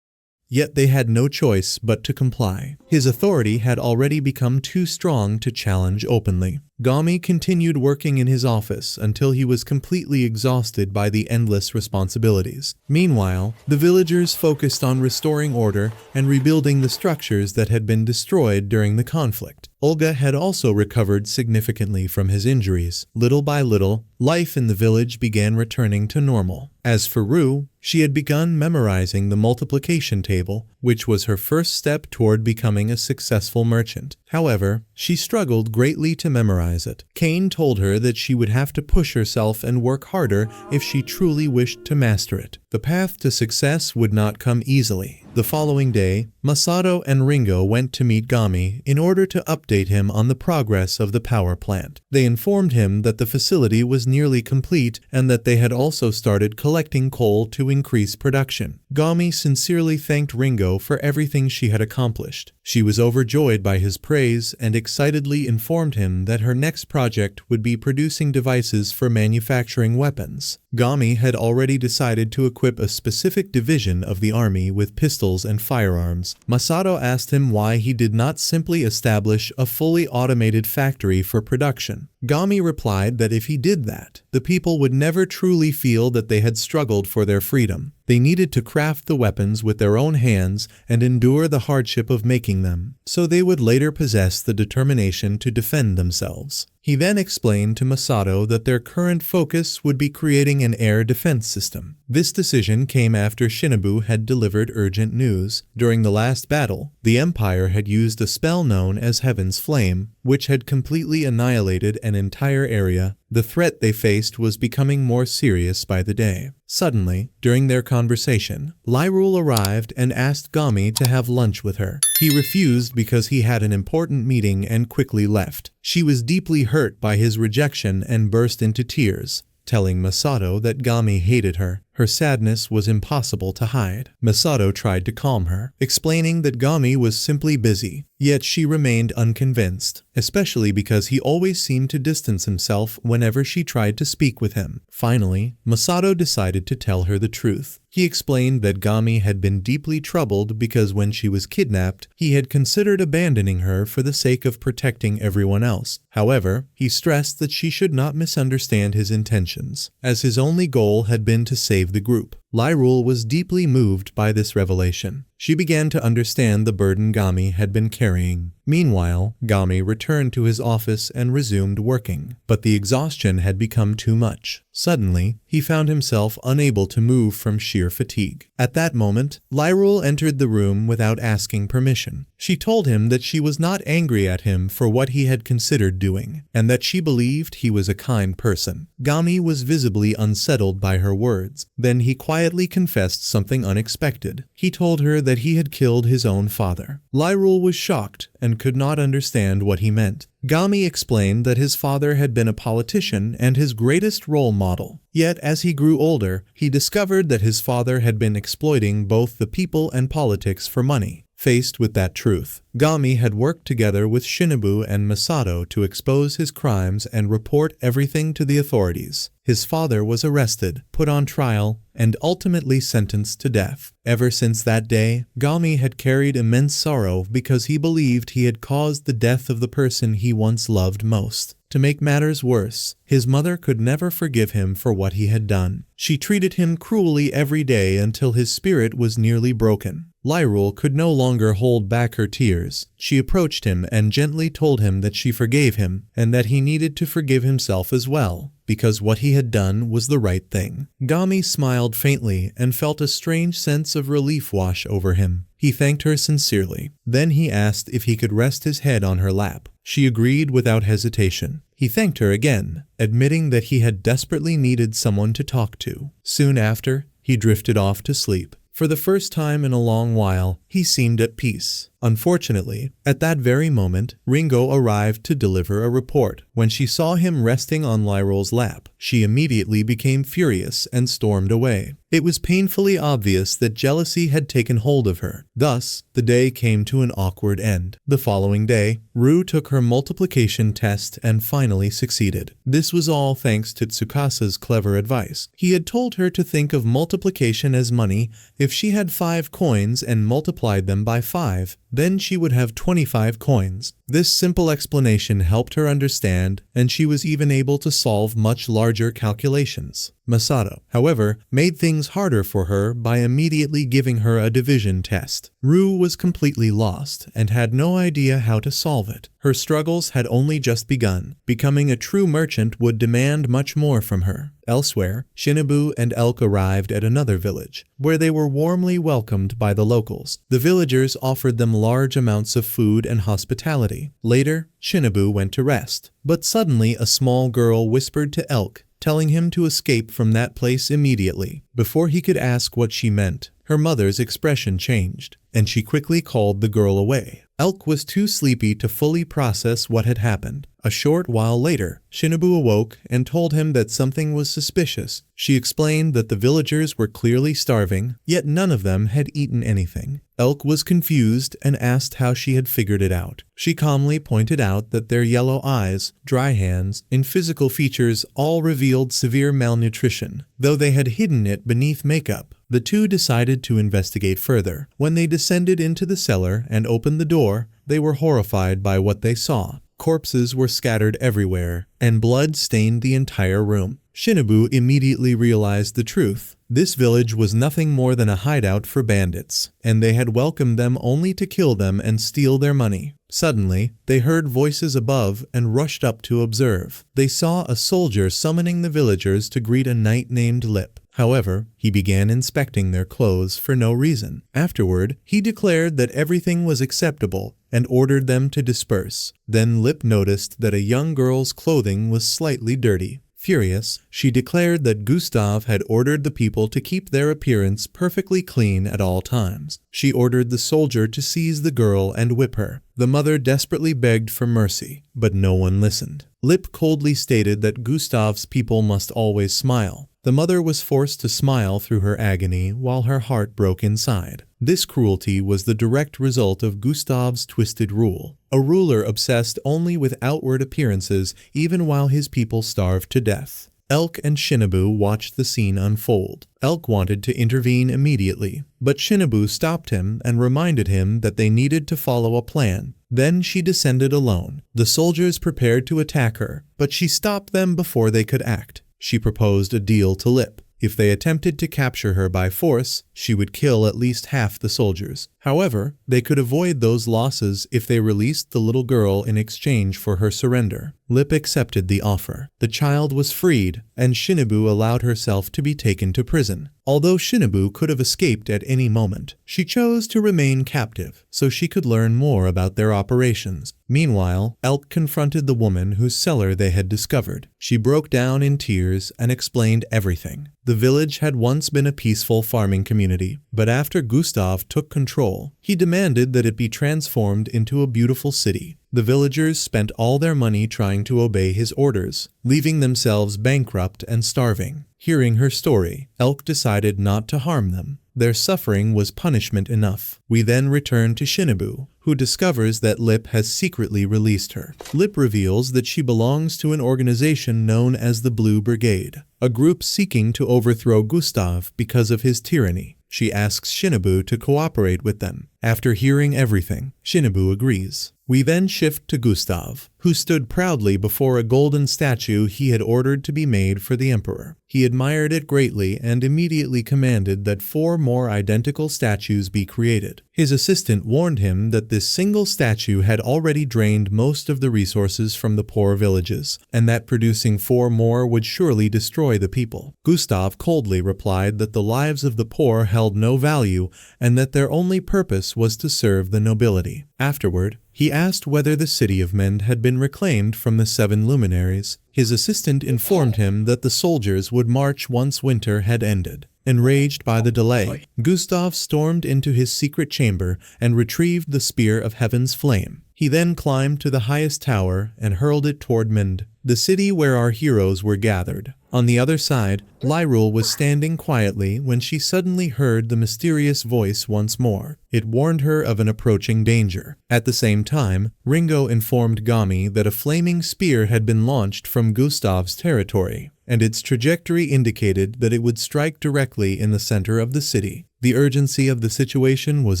Yet they had no choice but to comply. His authority had already become too strong to challenge openly. Gami continued working in his office until he was completely exhausted by the endless responsibilities. Meanwhile, the villagers focused on restoring order and rebuilding the structures that had been destroyed during the conflict. Olga had also recovered significantly from his injuries. Little by little, life in the village began returning to normal. As for Rue, she had begun memorizing the multiplication table, which was her first step toward becoming a successful merchant. However, she struggled greatly to memorize it. Kane told her that she would have to push herself and work harder if she truly wished to master it. The path to success would not come easily. The following day, Masato and Ringo went to meet Gami in order to update him on the progress of the power plant. They informed him that the facility was nearly complete and that they had also started collecting coal to increase production. Gami sincerely thanked Ringo for everything she had accomplished. She was overjoyed by his praise and excitedly informed him that her next project would be producing devices for manufacturing weapons. Gami had already decided to equip a specific division of the army with pistols and firearms. Masato asked him why he did not simply establish a fully automated factory for production. Gami replied that if he did that, the people would never truly feel that they had struggled for their freedom. They needed to craft the weapons with their own hands and endure the hardship of making them, so they would later possess the determination to defend themselves. He then explained to Masato that their current focus would be creating an air defense system. This decision came after Shinobu had delivered urgent news. During the last battle, the Empire had used a spell known as Heaven's Flame, which had completely annihilated an entire area. The threat they faced was becoming more serious by the day. Suddenly, during their conversation, Lyrule arrived and asked Gami to have lunch with her. He refused because he had an important meeting and quickly left. She was deeply hurt by his rejection and burst into tears, telling Masato that Gami hated her. Her sadness was impossible to hide. Masato tried to calm her, explaining that Gami was simply busy, yet she remained unconvinced, especially because he always seemed to distance himself whenever she tried to speak with him. Finally, Masato decided to tell her the truth. He explained that Gami had been deeply troubled because when she was kidnapped, he had considered abandoning her for the sake of protecting everyone else. However, he stressed that she should not misunderstand his intentions, as his only goal had been to save the group. Lyrule was deeply moved by this revelation. She began to understand the burden Gami had been carrying. Meanwhile, Gami returned to his office and resumed working, but the exhaustion had become too much. Suddenly, he found himself unable to move from sheer fatigue. At that moment, Lyrule entered the room without asking permission. She told him that she was not angry at him for what he had considered doing, and that she believed he was a kind person. Gami was visibly unsettled by her words. Then he quietly confessed something unexpected. He told her that he had killed his own father. Lyrule was shocked and could not understand what he meant. Gami explained that his father had been a politician and his greatest role model. Yet as he grew older, he discovered that his father had been exploiting both the people and politics for money. Faced with that truth, Gami had worked together with Shinobu and Masato to expose his crimes and report everything to the authorities. His father was arrested, put on trial, and ultimately sentenced to death. Ever since that day, Gami had carried immense sorrow because he believed he had caused the death of the person he once loved most. To make matters worse, his mother could never forgive him for what he had done. She treated him cruelly every day until his spirit was nearly broken. Lyrule could no longer hold back her tears. She approached him and gently told him that she forgave him and that he needed to forgive himself as well. because what he had done was the right thing. Gami smiled faintly and felt a strange sense of relief wash over him. He thanked her sincerely. Then he asked if he could rest his head on her lap. She agreed without hesitation. He thanked her again, admitting that he had desperately needed someone to talk to. Soon after, he drifted off to sleep. For the first time in a long while, he seemed at peace. Unfortunately, at that very moment, Ringo arrived to deliver a report. When she saw him resting on Lyrol's lap, she immediately became furious and stormed away. It was painfully obvious that jealousy had taken hold of her. Thus, the day came to an awkward end. The following day, Ru took her multiplication test and finally succeeded. This was all thanks to Tsukasa's clever advice. He had told her to think of multiplication as money. If she had 5 coins and multiplied them by 5, then she would have 25 coins. This simple explanation helped her understand, and she was even able to solve much larger calculations. Masato, however, made things harder for her by immediately giving her a division test. Ru was completely lost and had no idea how to solve it. Her struggles had only just begun. Becoming a true merchant would demand much more from her. Elsewhere, Shinobu and Elk arrived at another village, where they were warmly welcomed by the locals. The villagers offered them large amounts of food and hospitality. Later, Shinobu went to rest, but suddenly a small girl whispered to Elk, telling him to escape from that place immediately. Before he could ask what she meant, her mother's expression changed, and she quickly called the girl away. Elk was too sleepy to fully process what had happened. A short while later, Shinobu awoke and told him that something was suspicious. She explained that the villagers were clearly starving, yet none of them had eaten anything. Elk was confused and asked how she had figured it out. She calmly pointed out that their yellow eyes, dry hands, and physical features all revealed severe malnutrition, though they had hidden it beneath makeup. The two decided to investigate further. When they descended into the cellar and opened the door, they were horrified by what they saw. Corpses were scattered everywhere, and blood stained the entire room. Shinobu immediately realized the truth. This village was nothing more than a hideout for bandits, and they had welcomed them only to kill them and steal their money. Suddenly, they heard voices above and rushed up to observe. They saw a soldier summoning the villagers to greet a knight named Lip. However, he began inspecting their clothes for no reason. Afterward, he declared that everything was acceptable and ordered them to disperse. Then Lip noticed that a young girl's clothing was slightly dirty. Furious, she declared that Gustav had ordered the people to keep their appearance perfectly clean at all times. She ordered the soldier to seize the girl and whip her. The mother desperately begged for mercy, but no one listened. Lip coldly stated that Gustav's people must always smile. The mother was forced to smile through her agony while her heart broke inside. This cruelty was the direct result of Gustav's twisted rule, a ruler obsessed only with outward appearances even while his people starved to death. Elk and Shinobu watched the scene unfold. Elk wanted to intervene immediately, but Shinobu stopped him and reminded him that they needed to follow a plan. Then she descended alone. The soldiers prepared to attack her, but she stopped them before they could act. She proposed a deal to Lip. If they attempted to capture her by force, she would kill at least half the soldiers. However, they could avoid those losses if they released the little girl in exchange for her surrender. Lip accepted the offer. The child was freed, and Shinobu allowed herself to be taken to prison. Although Shinobu could have escaped at any moment, she chose to remain captive so she could learn more about their operations. Meanwhile, Elk confronted the woman whose cellar they had discovered. She broke down in tears and explained everything. The village had once been a peaceful farming community, but after Gustav took control, he demanded that it be transformed into a beautiful city. The villagers spent all their money trying to obey his orders, leaving themselves bankrupt and starving. Hearing her story, Elk decided not to harm them. Their suffering was punishment enough. We then return to Shinobu, who discovers that Lip has secretly released her. Lip reveals that she belongs to an organization known as the Blue Brigade, a group seeking to overthrow Gustav because of his tyranny. She asks Shinobu to cooperate with them. After hearing everything, Shinobu agrees. We then shift to Gustav, who stood proudly before a golden statue he had ordered to be made for the emperor. He admired it greatly and immediately commanded that 4 more identical statues be created. His assistant warned him that this single statue had already drained most of the resources from the poor villages, and that producing 4 more would surely destroy the people. Gustav coldly replied that the lives of the poor held no value and that their only purpose was to serve the nobility. Afterward, he asked whether the city of Mend had been reclaimed from the 7 luminaries. His assistant informed him that the soldiers would march once winter had ended. Enraged by the delay, Gustav stormed into his secret chamber and retrieved the Spear of Heaven's Flame. He then climbed to the highest tower and hurled it toward Mend, the city where our heroes were gathered. On the other side, Lyrule was standing quietly when she suddenly heard the mysterious voice once more. It warned her of an approaching danger. At the same time, Ringo informed Gami that a flaming spear had been launched from Gustav's territory, and its trajectory indicated that it would strike directly in the center of the city. The urgency of the situation was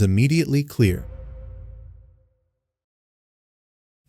immediately clear.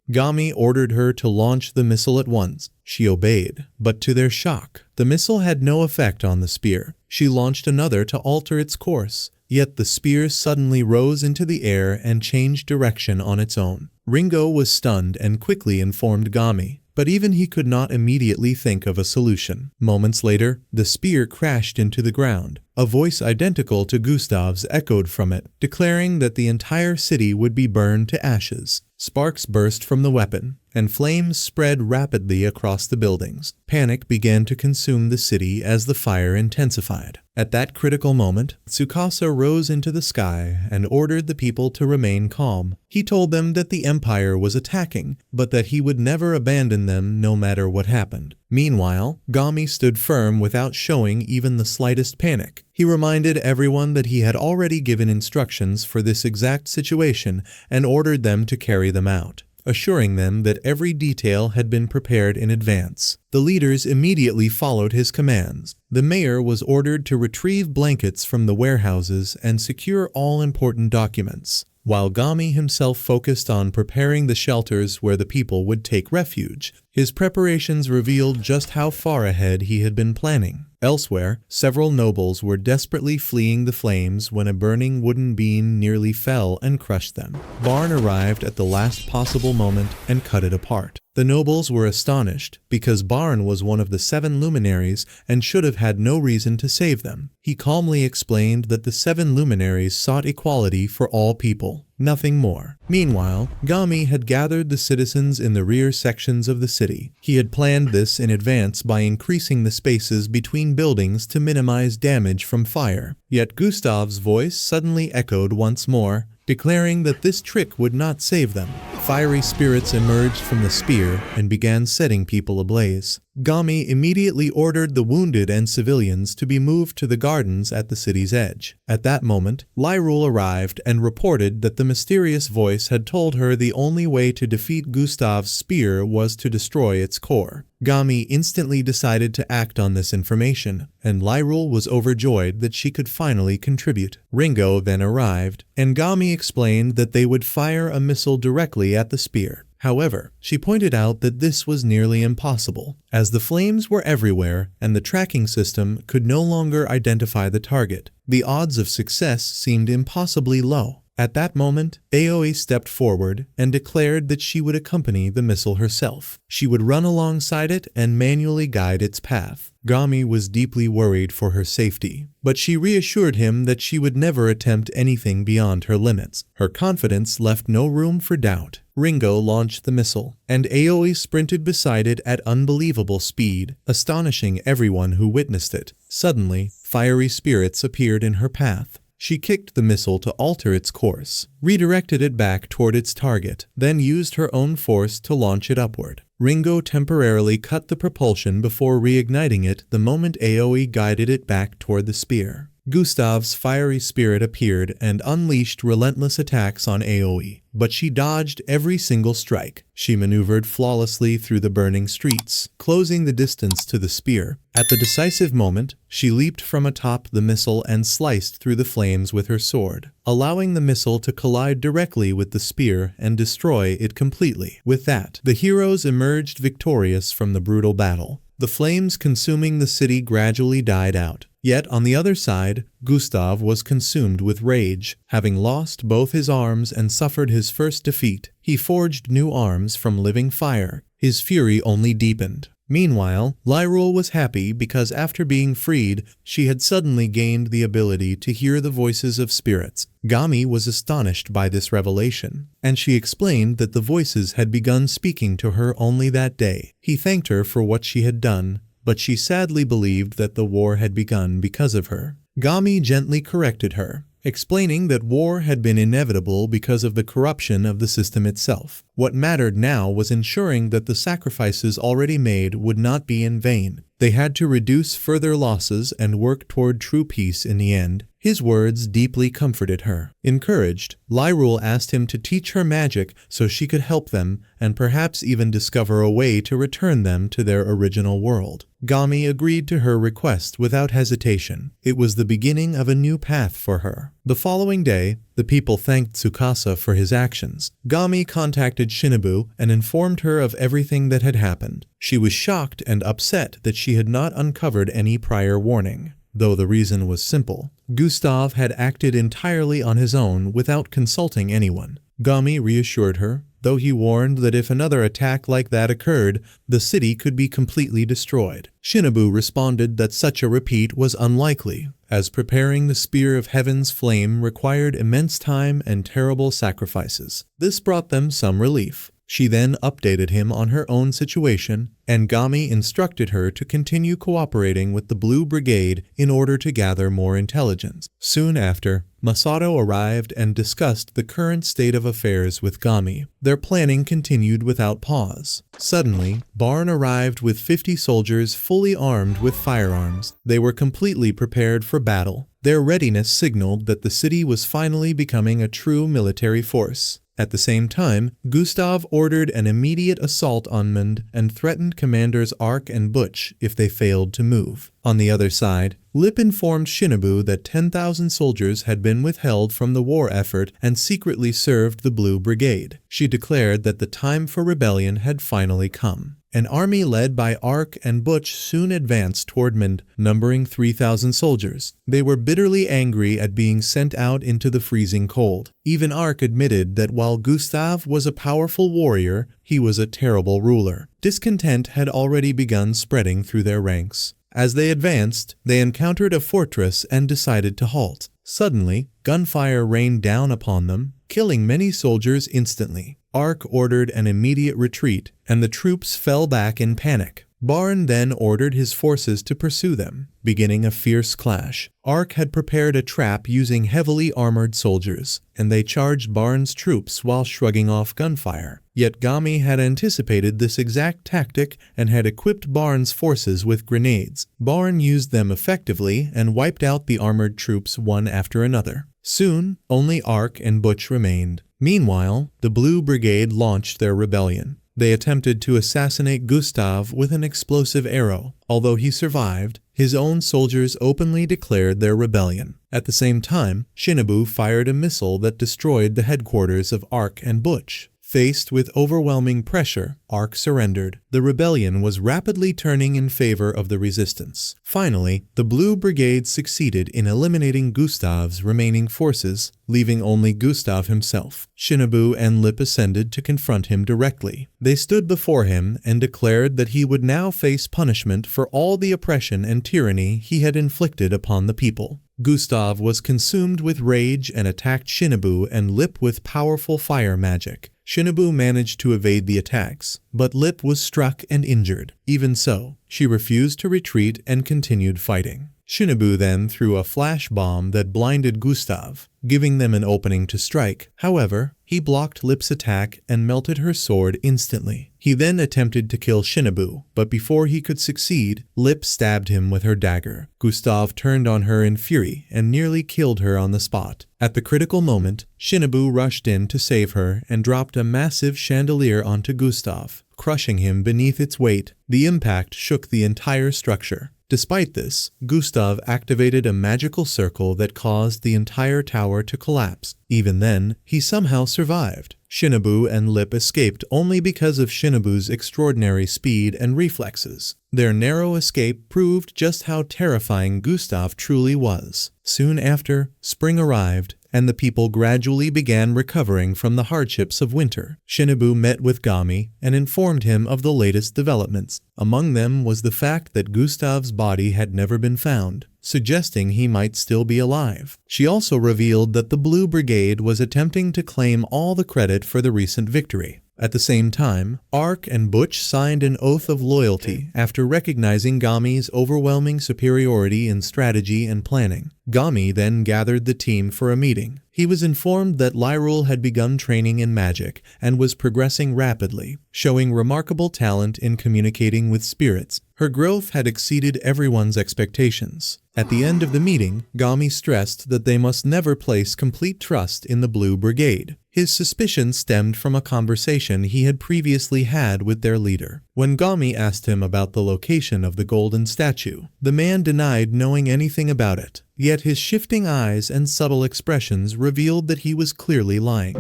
Gami ordered her to launch the missile at once. She obeyed, but to their shock, the missile had no effect on the spear. She launched another to alter its course, yet the spear suddenly rose into the air and changed direction on its own. Ringo was stunned and quickly informed Gami, but even he could not immediately think of a solution. Moments later, the spear crashed into the ground. A voice identical to Gustav's echoed from it, declaring that the entire city would be burned to ashes. Sparks burst from the weapon, and flames spread rapidly across the buildings. Panic began to consume the city as the fire intensified. At that critical moment, Tsukasa rose into the sky and ordered the people to remain calm. He told them that the Empire was attacking, but that he would never abandon them no matter what happened. Meanwhile, Gami stood firm without showing even the slightest panic. He reminded everyone that he had already given instructions for this exact situation and ordered them to carry them out, assuring them that every detail had been prepared in advance. The leaders immediately followed his commands. The mayor was ordered to retrieve blankets from the warehouses and secure all important documents, while Gami himself focused on preparing the shelters where the people would take refuge. His preparations revealed just how far ahead he had been planning. Elsewhere, several nobles were desperately fleeing the flames when a burning wooden beam nearly fell and crushed them. Barn arrived at the last possible moment and cut it apart. The nobles were astonished because Barn was one of the 7 luminaries and should have had no reason to save them. He calmly explained that the 7 luminaries sought equality for all people, nothing more. Meanwhile, Gami had gathered the citizens in the rear sections of the city. He had planned this in advance by increasing the spaces between buildings to minimize damage from fire. Yet Gustav's voice suddenly echoed once more, declaring that this trick would not save them. Fiery spirits emerged from the spear and began setting people ablaze. Gami immediately ordered the wounded and civilians to be moved to the gardens at the city's edge. At that moment, Lyrule arrived and reported that the mysterious voice had told her the only way to defeat Gustav's spear was to destroy its core. Gami instantly decided to act on this information, and Lyrule was overjoyed that she could finally contribute. Ringo then arrived, and Gami explained that they would fire a missile directly at the spear. However, she pointed out that this was nearly impossible, as the flames were everywhere and the tracking system could no longer identify the target. The odds of success seemed impossibly low. At that moment, Aoi stepped forward and declared that she would accompany the missile herself. She would run alongside it and manually guide its path. Gami was deeply worried for her safety, but she reassured him that she would never attempt anything beyond her limits. Her confidence left no room for doubt. Ringo launched the missile, and Aoi sprinted beside it at unbelievable speed, astonishing everyone who witnessed it. Suddenly, fiery spirits appeared in her path. She kicked the missile to alter its course, redirected it back toward its target, then used her own force to launch it upward. Ringo temporarily cut the propulsion before reigniting it the moment Aoi guided it back toward the spear. Gustav's fiery spirit appeared and unleashed relentless attacks on Aoi, but she dodged every single strike. She maneuvered flawlessly through the burning streets, closing the distance to the spear. At the decisive moment, she leaped from atop the missile and sliced through the flames with her sword, allowing the missile to collide directly with the spear and destroy it completely. With that, the heroes emerged victorious from the brutal battle. The flames consuming the city gradually died out. Yet on the other side, Gustav was consumed with rage. Having lost both his arms and suffered his first defeat, he forged new arms from living fire. His fury only deepened. Meanwhile, Lyrule was happy because after being freed, she had suddenly gained the ability to hear the voices of spirits. Gami was astonished by this revelation, and she explained that the voices had begun speaking to her only that day. He thanked her for what she had done, but she sadly believed that the war had begun because of her. Gami gently corrected her, explaining that war had been inevitable because of the corruption of the system itself. What mattered now was ensuring that the sacrifices already made would not be in vain. They had to reduce further losses and work toward true peace in the end. His words deeply comforted her. Encouraged, Lyrule asked him to teach her magic so she could help them and perhaps even discover a way to return them to their original world. Gami agreed to her request without hesitation. It was the beginning of a new path for her. The following day, the people thanked Tsukasa for his actions. Gami contacted Shinobu and informed her of everything that had happened. She was shocked and upset that she had not uncovered any prior warning, though the reason was simple. Gustav had acted entirely on his own without consulting anyone. Gami reassured her, though he warned that if another attack like that occurred, the city could be completely destroyed. Shinobu responded that such a repeat was unlikely, as preparing the Spear of Heaven's flame required immense time and terrible sacrifices. This brought them some relief. She then updated him on her own situation, and Gami instructed her to continue cooperating with the Blue Brigade in order to gather more intelligence. Soon after, Masato arrived and discussed the current state of affairs with Gami. Their planning continued without pause. Suddenly, Barn arrived with 50 soldiers fully armed with firearms. They were completely prepared for battle. Their readiness signaled that the city was finally becoming a true military force. At the same time, Gustav ordered an immediate assault on Mund and threatened commanders Ark and Butch if they failed to move. On the other side, Lip informed Shinobu that 10,000 soldiers had been withheld from the war effort and secretly served the Blue Brigade. She declared that the time for rebellion had finally come. An army led by Ark and Butch soon advanced toward Mund, numbering 3,000 soldiers. They were bitterly angry at being sent out into the freezing cold. Even Ark admitted that while Gustav was a powerful warrior, he was a terrible ruler. Discontent had already begun spreading through their ranks. As they advanced, they encountered a fortress and decided to halt. Suddenly, gunfire rained down upon them, killing many soldiers instantly. Ark ordered an immediate retreat, and the troops fell back in panic. Barn then ordered his forces to pursue them, beginning a fierce clash. Ark had prepared a trap using heavily armored soldiers, and they charged Barn's troops while shrugging off gunfire. Yet Gami had anticipated this exact tactic and had equipped Barn's forces with grenades. Barn used them effectively and wiped out the armored troops one after another. Soon, only Ark and Butch remained. Meanwhile, the Blue Brigade launched their rebellion. They attempted to assassinate Gustav with an explosive arrow. Although he survived, his own soldiers openly declared their rebellion. At the same time, Shinobu fired a missile that destroyed the headquarters of Ark and Butch. Faced with overwhelming pressure, Ark surrendered. The rebellion was rapidly turning in favor of the resistance. Finally, the Blue Brigade succeeded in eliminating Gustav's remaining forces, leaving only Gustav himself. Shinobu and Lip ascended to confront him directly. They stood before him and declared that he would now face punishment for all the oppression and tyranny he had inflicted upon the people. Gustav was consumed with rage and attacked Shinobu and Lip with powerful fire magic. Shinobu managed to evade the attacks, but Lip was struck and injured. Even so, she refused to retreat and continued fighting. Shinobu then threw a flash bomb that blinded Gustav, giving them an opening to strike. However, he blocked Lip's attack and melted her sword instantly. He then attempted to kill Shinobu, but before he could succeed, Lip stabbed him with her dagger. Gustav turned on her in fury and nearly killed her on the spot. At the critical moment, Shinobu rushed in to save her and dropped a massive chandelier onto Gustav, crushing him beneath its weight. The impact shook the entire structure. Despite this, Gustav activated a magical circle that caused the entire tower to collapse. Even then, he somehow survived. Shinobu and Lip escaped only because of Shinobu's extraordinary speed and reflexes. Their narrow escape proved just how terrifying Gustav truly was. Soon after, spring arrived, and the people gradually began recovering from the hardships of winter. Shinobu met with Gami and informed him of the latest developments. Among them was the fact that Gustav's body had never been found, suggesting he might still be alive. She also revealed that the Blue Brigade was attempting to claim all the credit for the recent victory. At the same time, Ark and Butch signed an oath of loyalty after recognizing Gami's overwhelming superiority in strategy and planning. Gami then gathered the team for a meeting. He was informed that Lyrule had begun training in magic and was progressing rapidly, showing remarkable talent in communicating with spirits. Her growth had exceeded everyone's expectations. At the end of the meeting, Gami stressed that they must never place complete trust in the Blue Brigade. His suspicion stemmed from a conversation he had previously had with their leader. When Gami asked him about the location of the golden statue, the man denied knowing anything about it. Yet his shifting eyes and subtle expressions revealed that he was clearly lying.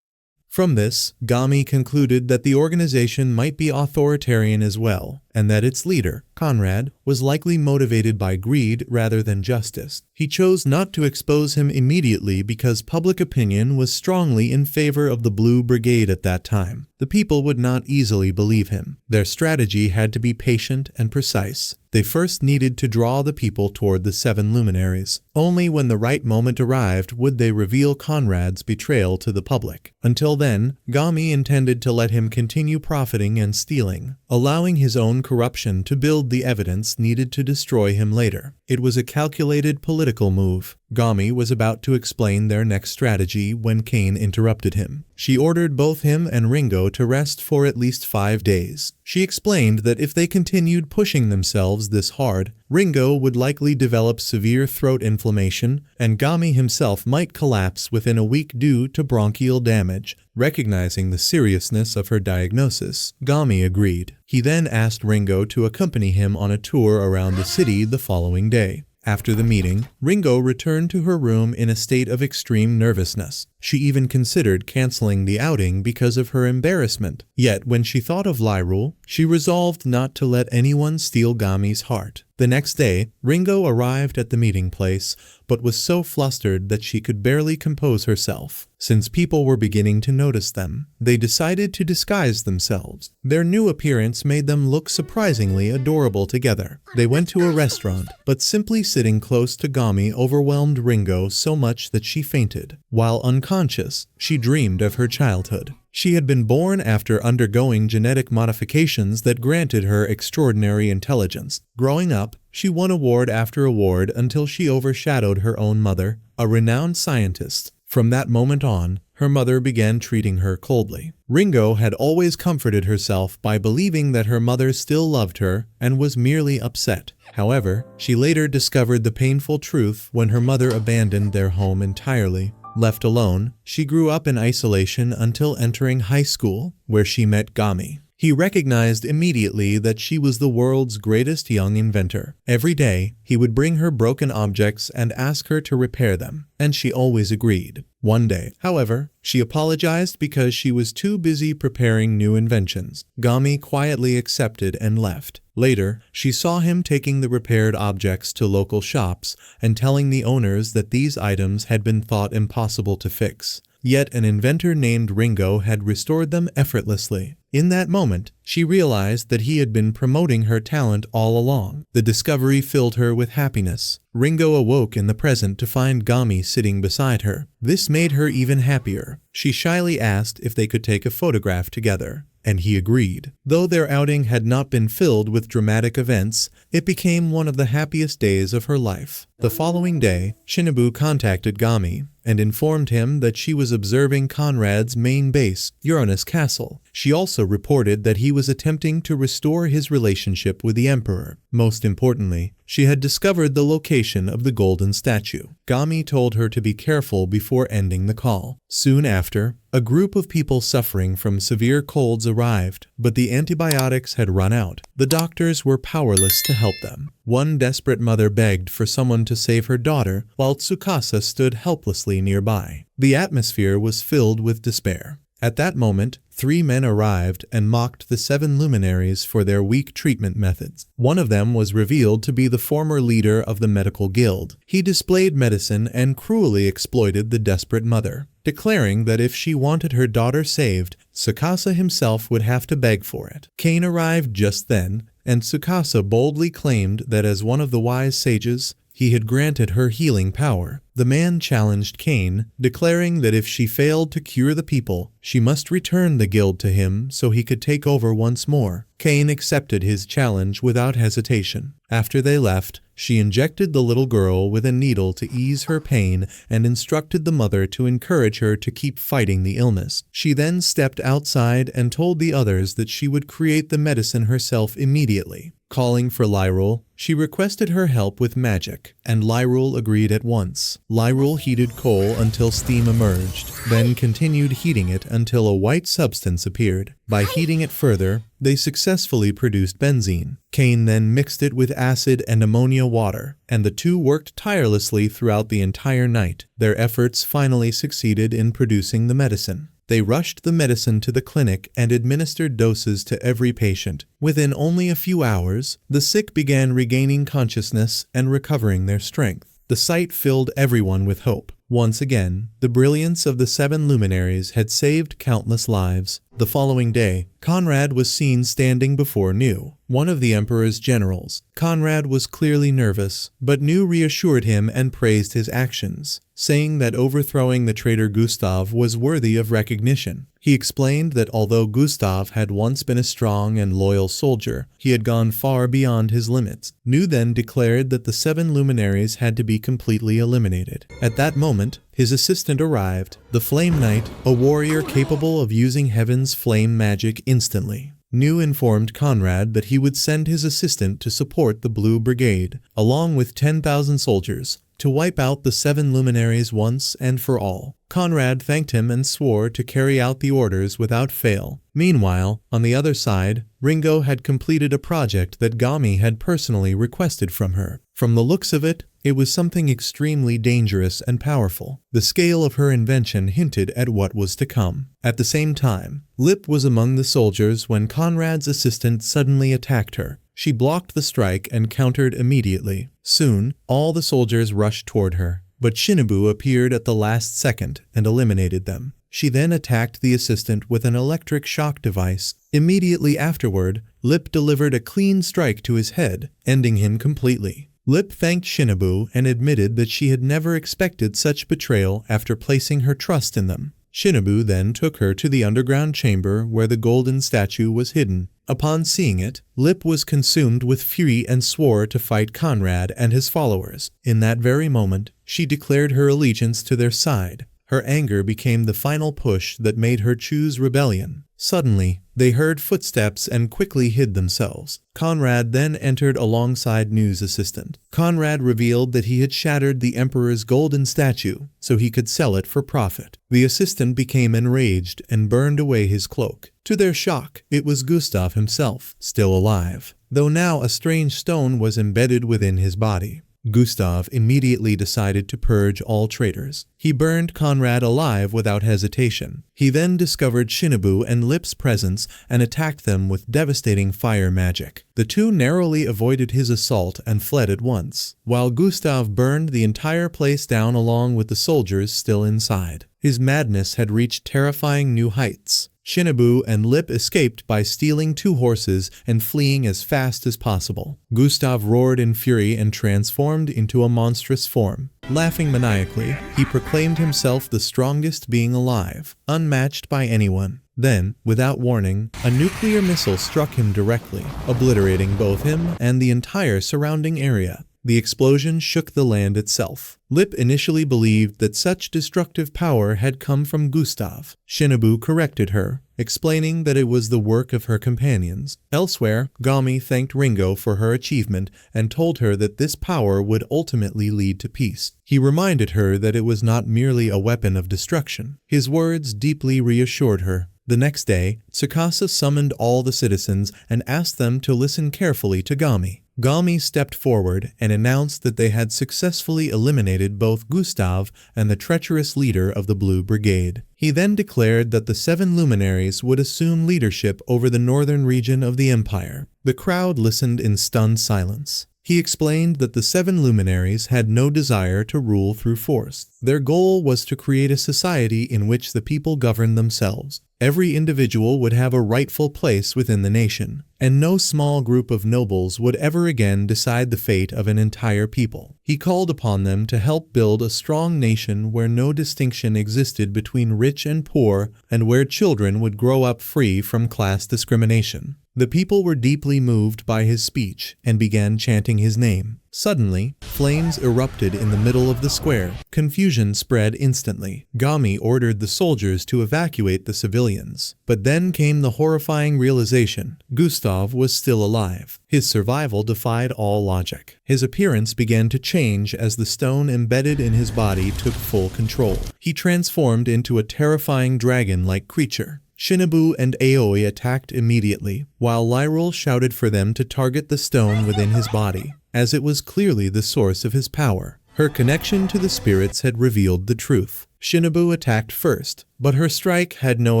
From this, Gami concluded that the organization might be authoritarian as well, and that its leader, Conrad, was likely motivated by greed rather than justice. He chose not to expose him immediately because public opinion was strongly in favor of the Blue Brigade at that time. The people would not easily believe him. Their strategy had to be patient and precise. They first needed to draw the people toward the 7 luminaries. Only when the right moment arrived would they reveal Conrad's betrayal to the public. Until then, Gami intended to let him continue profiting and stealing, allowing his own corruption to build the evidence needed to destroy him later. It was a calculated political move. Gami was about to explain their next strategy when Kane interrupted him. She ordered both him and Ringo to rest for at least 5 days. She explained that if they continued pushing themselves this hard, Ringo would likely develop severe throat inflammation, and Gami himself might collapse within a week due to bronchial damage. Recognizing the seriousness of her diagnosis, Gami agreed. He then asked Ringo to accompany him on a tour around the city the following day. After the meeting, Ringo returned to her room in a state of extreme nervousness. She even considered canceling the outing because of her embarrassment. Yet, when she thought of Lyrule, she resolved not to let anyone steal Gami's heart. The next day, Ringo arrived at the meeting place, but was so flustered that she could barely compose herself. Since people were beginning to notice them, they decided to disguise themselves. Their new appearance made them look surprisingly adorable together. They went to a restaurant, but simply sitting close to Gami overwhelmed Ringo so much that she fainted. While unconscious, she dreamed of her childhood. She had been born after undergoing genetic modifications that granted her extraordinary intelligence. Growing up, she won award after award until she overshadowed her own mother, a renowned scientist. From that moment on, her mother began treating her coldly. Ringo had always comforted herself by believing that her mother still loved her and was merely upset. However, she later discovered the painful truth when her mother abandoned their home entirely. Left alone, she grew up in isolation until entering high school, where she met Gami. He recognized immediately that she was the world's greatest young inventor. Every day, he would bring her broken objects and ask her to repair them, and she always agreed. One day, however, she apologized because she was too busy preparing new inventions. Gami quietly accepted and left. Later, she saw him taking the repaired objects to local shops and telling the owners that these items had been thought impossible to fix. Yet an inventor named Ringo had restored them effortlessly. In that moment, she realized that he had been promoting her talent all along. The discovery filled her with happiness. Ringo awoke in the present to find Gami sitting beside her. This made her even happier. She shyly asked if they could take a photograph together, and he agreed. Though their outing had not been filled with dramatic events, it became one of the happiest days of her life. The following day, Shinobu contacted Gami and informed him that she was observing Conrad's main base, Uranus Castle. She also reported that he was attempting to restore his relationship with the Emperor. Most importantly, she had discovered the location of the golden statue. Gami told her to be careful before ending the call. Soon after, a group of people suffering from severe colds arrived, but the antibiotics had run out. The doctors were powerless to help them. One desperate mother begged for someone to save her daughter, while Tsukasa stood helplessly nearby. The atmosphere was filled with despair. At that moment, 3 men arrived and mocked the 7 luminaries for their weak treatment methods. One of them was revealed to be the former leader of the medical guild. He displayed medicine and cruelly exploited the desperate mother, declaring that if she wanted her daughter saved, Tsukasa himself would have to beg for it. Kane arrived just then, and Tsukasa boldly claimed that as one of the wise sages, he had granted her healing power. The man challenged Kane, declaring that if she failed to cure the people, she must return the guild to him so he could take over once more. Kane accepted his challenge without hesitation. After they left, she injected the little girl with a needle to ease her pain and instructed the mother to encourage her to keep fighting the illness. She then stepped outside and told the others that she would create the medicine herself immediately. Calling for Lyrule, she requested her help with magic, and Lyrule agreed at once. Lyrule heated coal until steam emerged, then continued heating it until a white substance appeared. By heating it further, they successfully produced benzene. Kane then mixed it with acid and ammonia water, and the two worked tirelessly throughout the entire night. Their efforts finally succeeded in producing the medicine. They rushed the medicine to the clinic and administered doses to every patient. Within only a few hours, the sick began regaining consciousness and recovering their strength. The sight filled everyone with hope. Once again, the brilliance of the 7 luminaries had saved countless lives. The following day, Conrad was seen standing before Nu, one of the Emperor's generals. Conrad was clearly nervous, but Nu reassured him and praised his actions, saying that overthrowing the traitor Gustav was worthy of recognition. He explained that although Gustav had once been a strong and loyal soldier, he had gone far beyond his limits. Nu then declared that the 7 luminaries had to be completely eliminated. At that moment, his assistant arrived, the Flame Knight, a warrior capable of using heaven's flame magic instantly. Nu informed Conrad that he would send his assistant to support the Blue Brigade, along with 10,000 soldiers, to wipe out the 7 luminaries once and for all. Conrad thanked him and swore to carry out the orders without fail. Meanwhile, on the other side, Ringo had completed a project that Gami had personally requested from her. From the looks of it, it was something extremely dangerous and powerful. The scale of her invention hinted at what was to come. At the same time, Lip was among the soldiers when Conrad's assistant suddenly attacked her. She blocked the strike and countered immediately. Soon, all the soldiers rushed toward her, but Shinobu appeared at the last second and eliminated them. She then attacked the assistant with an electric shock device. Immediately afterward, Lip delivered a clean strike to his head, ending him completely. Lip thanked Shinobu and admitted that she had never expected such betrayal after placing her trust in them. Shinobu then took her to the underground chamber where the golden statue was hidden. Upon seeing it, Lip was consumed with fury and swore to fight Conrad and his followers. In that very moment, she declared her allegiance to their side. Her anger became the final push that made her choose rebellion. Suddenly, they heard footsteps and quickly hid themselves. Conrad then entered alongside Nu's assistant. Conrad revealed that he had shattered the Emperor's golden statue so he could sell it for profit. The assistant became enraged and burned away his cloak. To their shock, it was Gustav himself, still alive, though now a strange stone was embedded within his body. Gustav immediately decided to purge all traitors. He burned Conrad alive without hesitation. He then discovered Shinobu and Lip's presence and attacked them with devastating fire magic. The two narrowly avoided his assault and fled at once, while Gustav burned the entire place down along with the soldiers still inside. His madness had reached terrifying new heights. Shinobu and Lip escaped by stealing 2 horses and fleeing as fast as possible. Gustav roared in fury and transformed into a monstrous form. Laughing maniacally, he proclaimed himself the strongest being alive, unmatched by anyone. Then, without warning, a nuclear missile struck him directly, obliterating both him and the entire surrounding area. The explosion shook the land itself. Lip initially believed that such destructive power had come from Gustav. Shinobu corrected her, explaining that it was the work of her companions. Elsewhere, Gami thanked Ringo for her achievement and told her that this power would ultimately lead to peace. He reminded her that it was not merely a weapon of destruction. His words deeply reassured her. The next day, Tsukasa summoned all the citizens and asked them to listen carefully to Gami. Gami stepped forward and announced that they had successfully eliminated both Gustav and the treacherous leader of the Blue Brigade. He then declared that the 7 luminaries would assume leadership over the northern region of the empire. The crowd listened in stunned silence. He explained that the 7 luminaries had no desire to rule through force. Their goal was to create a society in which the people governed themselves. Every individual would have a rightful place within the nation, and no small group of nobles would ever again decide the fate of an entire people. He called upon them to help build a strong nation where no distinction existed between rich and poor, and where children would grow up free from class discrimination. The people were deeply moved by his speech and began chanting his name. Suddenly, flames erupted in the middle of the square. Confusion spread instantly. Gami ordered the soldiers to evacuate the civilians. But then came the horrifying realization: Gustav was still alive. His survival defied all logic. His appearance began to change as the stone embedded in his body took full control. He transformed into a terrifying dragon-like creature. Shinobu and Aoi attacked immediately, while Lyril shouted for them to target the stone within his body, as it was clearly the source of his power. Her connection to the spirits had revealed the truth. Shinobu attacked first, but her strike had no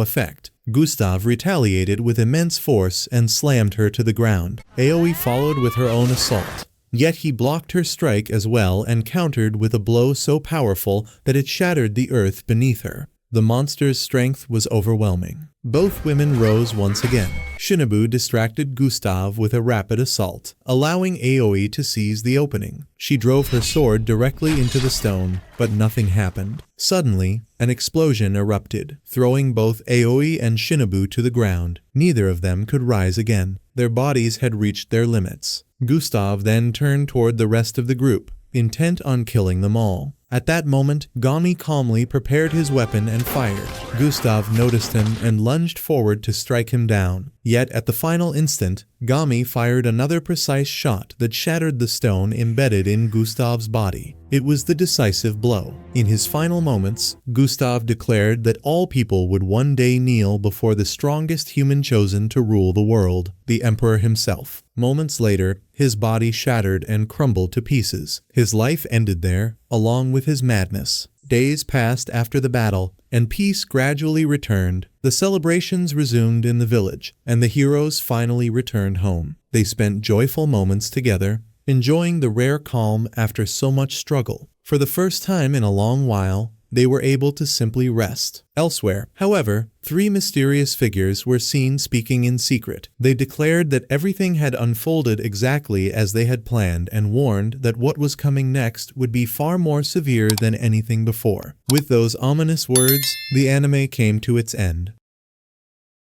effect. Gustav retaliated with immense force and slammed her to the ground. Aoi followed with her own assault. Yet he blocked her strike as well and countered with a blow so powerful that it shattered the earth beneath her. The monster's strength was overwhelming. Both women rose once again. Shinobu distracted Gustav with a rapid assault, allowing Aoi to seize the opening. She drove her sword directly into the stone, but nothing happened. Suddenly, an explosion erupted, throwing both Aoi and Shinobu to the ground. Neither of them could rise again. Their bodies had reached their limits. Gustav then turned toward the rest of the group, intent on killing them all. At that moment, Gami calmly prepared his weapon and fired. Gustav noticed him and lunged forward to strike him down. Yet at the final instant, Gami fired another precise shot that shattered the stone embedded in Gustav's body. It was the decisive blow. In his final moments, Gustav declared that all people would one day kneel before the strongest human chosen to rule the world, the Emperor himself. Moments later, his body shattered and crumbled to pieces. His life ended there, along with his madness. Days passed after the battle, and peace gradually returned. The celebrations resumed in the village, and the heroes finally returned home. They spent joyful moments together, enjoying the rare calm after so much struggle. For the first time in a long while, they were able to simply rest. Elsewhere, however, 3 mysterious figures were seen speaking in secret. They declared that everything had unfolded exactly as they had planned and warned that what was coming next would be far more severe than anything before. With those ominous words, the anime came to its end.